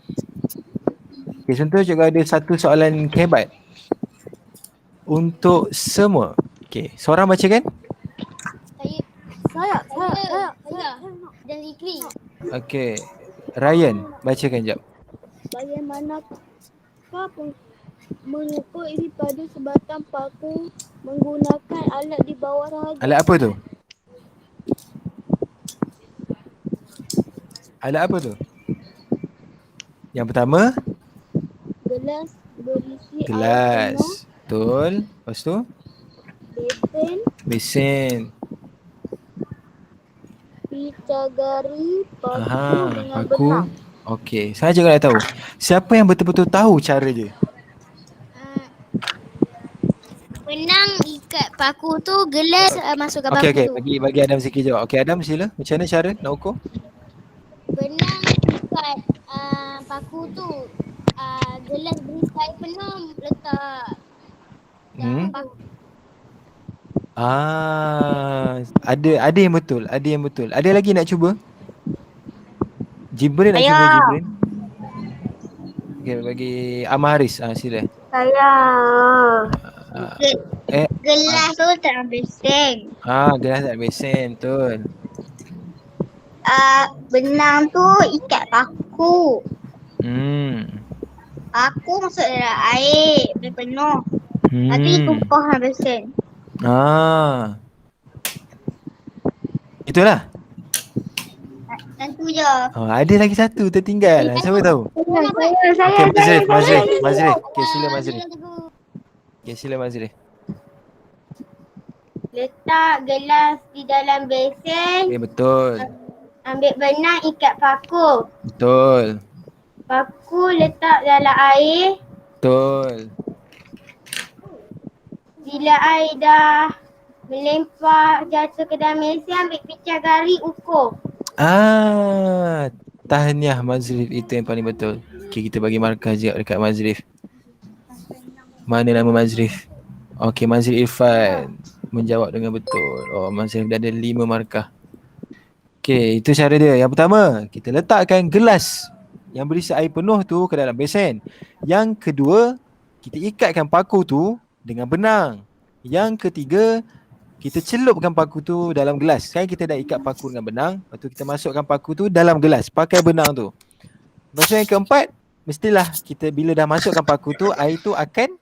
Speaker 1: Okay, contoh cikgu ada satu soalan kehebat untuk semua. Okay, seorang baca kan?
Speaker 4: Saya.
Speaker 3: Dan Zikri.
Speaker 1: Okey. Ryan, bacakan jap.
Speaker 2: Bagaimanakah mengukur isi padu sebatang paku menggunakan alat di bawah raga?
Speaker 1: Alat apa tu? Alat apa tu? Yang pertama,
Speaker 2: Gelas berisi air penuh,
Speaker 1: gelas. Betul. Lepas tu,
Speaker 2: besen,
Speaker 1: besen.
Speaker 2: picagari, paku
Speaker 1: Aha,
Speaker 2: dengan
Speaker 1: paku.
Speaker 2: benang.
Speaker 1: Okey, saya juga nak tahu. Siapa yang betul-betul tahu cara dia?
Speaker 3: Benang ikat paku tu, gelas masukkan
Speaker 1: Okey,
Speaker 3: paku
Speaker 1: okey,
Speaker 3: tu.
Speaker 1: bagi Adam sikit jawab. Okey, Adam sila. Macam mana cara nak ukur?
Speaker 3: Benang ikat paku tu. Gelas berisi air penuh, letak dalam paku.
Speaker 1: Ada yang betul, ada yang betul. Ada lagi nak cuba? Jibrin nak cuba Jibrin? Okey, bagi Amaris, sila.
Speaker 2: Saya.
Speaker 3: Gelas tu dalam besen.
Speaker 1: Gelas tak besen, betul.
Speaker 3: Benang tu ikat paku. Paku masuk dalam air penuh. Nanti tumpah dalam besen.
Speaker 1: Itulah.
Speaker 3: Tentu je.
Speaker 1: Ada lagi satu tertinggal. Siapa tahu? Okey, Mazrif. Okey, sila Mazrif. Okey, sila Mazrif.
Speaker 3: Letak gelas di dalam besen.
Speaker 1: Okey, betul.
Speaker 3: Ambil benang ikat paku.
Speaker 1: Betul.
Speaker 3: Paku letak dalam air.
Speaker 1: Betul.
Speaker 3: Bila air dah melempar jatuh ke dalam mesin, ambil picagari ukur.
Speaker 1: Tahniah Mazrif, itu yang paling betul. Okey, kita bagi markah je dekat Mazrif. Mana nama Mazrif? Okey, Mazrif Irfan menjawab dengan betul. Mazrif dah ada 5 markah. Okey, itu cara dia. Yang pertama, kita letakkan gelas yang berisi air penuh tu ke dalam besen. Yang kedua, kita ikatkan paku tu dengan benang. Yang ketiga, kita celupkan paku tu dalam gelas. Kan kita dah ikat paku dengan benang, lepas tu kita masukkan paku tu dalam gelas pakai benang tu. Lepas tu yang keempat, mestilah kita bila dah masukkan paku tu, air tu akan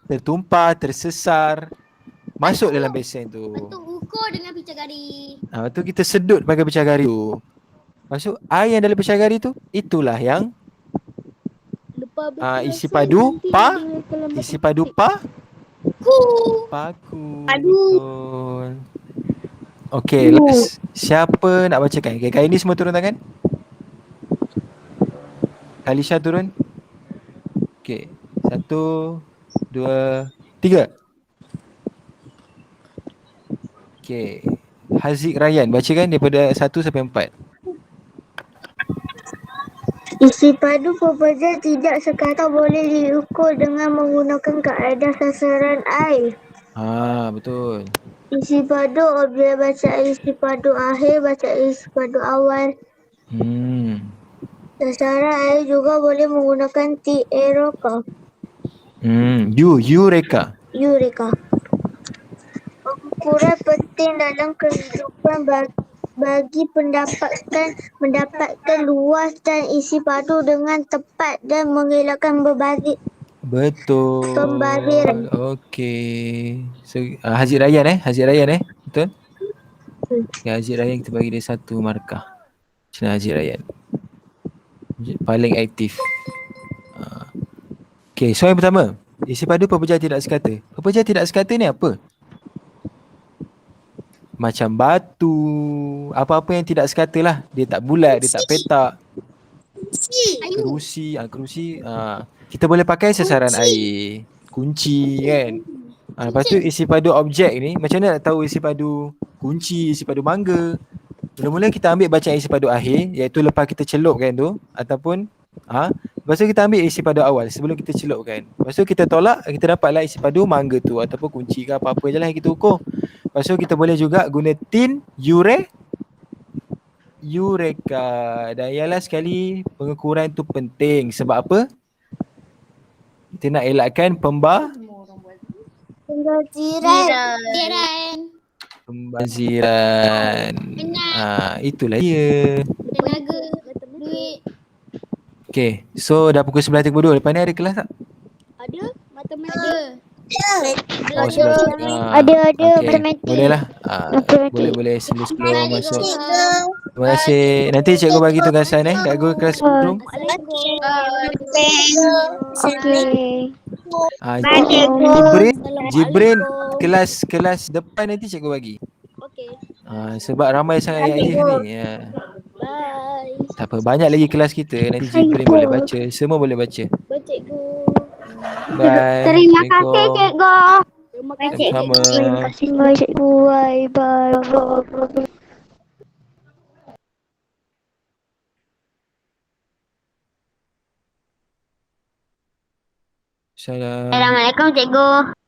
Speaker 1: tertumpah, tersesar, masuk dalam besen tu.
Speaker 3: Lepas tu ukur dengan picagari.
Speaker 1: Lepas tu kita sedut pakai picagari tu. Lepas tu air yang dalam picagari tu, itulah yang isi padu paku. Betul. Okey, last. Siapa nak bacakan? Okay, kali ni semua turun tangan. Alisha turun. Okey. 1, 2, 3. Okey. Haziq Ryan, bacakan daripada 1 sampai 4.
Speaker 2: Isi padu pepejal tidak sekadar boleh diukur dengan menggunakan kaedah sasaran air.
Speaker 1: Betul.
Speaker 2: Isi padu objek bacaan isi padu akhir, bacaan isi padu awal. Sasaran air juga boleh menggunakan T-Eureka.
Speaker 1: Eureka.
Speaker 2: Pengukuran penting dalam kehidupan bagi mendapatkan luas dan isi padu dengan tepat dan mengelakkan
Speaker 1: Betul.
Speaker 2: pembaziran.
Speaker 1: Okey. So Haziq Ryan betul? Okay, Haziq Ryan kita bagi dia 1 markah. Macam Haziq Ryan paling aktif. Okey, soalan pertama. Isi padu pepejal tidak sekata. Pepejal tidak sekata ni apa? Macam batu, apa-apa yang tidak sekata lah. Dia tak bulat, dia tak petak. Kerusi. Kita boleh pakai sasaran air, kunci kan. Lepas tu isi padu objek ni, macam mana nak tahu isi padu kunci, isi padu mangga? Mula-mula kita ambil bacaan isi padu akhir, iaitu lepas kita celupkan tu, ataupun lepas tu kita ambil isi padu awal sebelum kita celupkan. Lepas tu kita tolak, kita dapatlah isi padu mangga tu ataupun kunci ke apa-apa je lah yang kita ukur. Lepas tu kita boleh juga guna tin Eureka. Dan ialah sekali pengukuran tu penting. Sebab apa? Kita nak elakkan
Speaker 3: Pembelajaran.
Speaker 1: pembaziran. Itulah dia.
Speaker 3: Tenaga, duit.
Speaker 1: Okay, so dah pukul 11.32. Lepas ni ada kelas tak?
Speaker 3: Ada matematik.
Speaker 1: Oh, 11.
Speaker 2: Ada
Speaker 1: Okay,
Speaker 2: matematik.
Speaker 1: boleh lah.
Speaker 2: Matematik.
Speaker 1: Boleh sebelum masuk. Terima kasih. Nanti cikgu bagi tugasan cikgu kelas sebelum.
Speaker 2: Okey.
Speaker 1: Jibrin kelas depan nanti cikgu bagi.
Speaker 3: Okey.
Speaker 1: Sebab ramai sangat yang aktif ni.
Speaker 3: Bye.
Speaker 1: Tak apa, banyak lagi kelas kita. Nanti Jibrin boleh baca. Semua boleh baca.
Speaker 3: Cikgu.
Speaker 1: Bye.
Speaker 3: Terima kasih, cikgu.
Speaker 2: Terima
Speaker 3: kasih.
Speaker 1: Sama-sama.
Speaker 2: Terima kasih cikgu. Bye bye.
Speaker 1: Salam.
Speaker 3: Assalamualaikum, cikgu.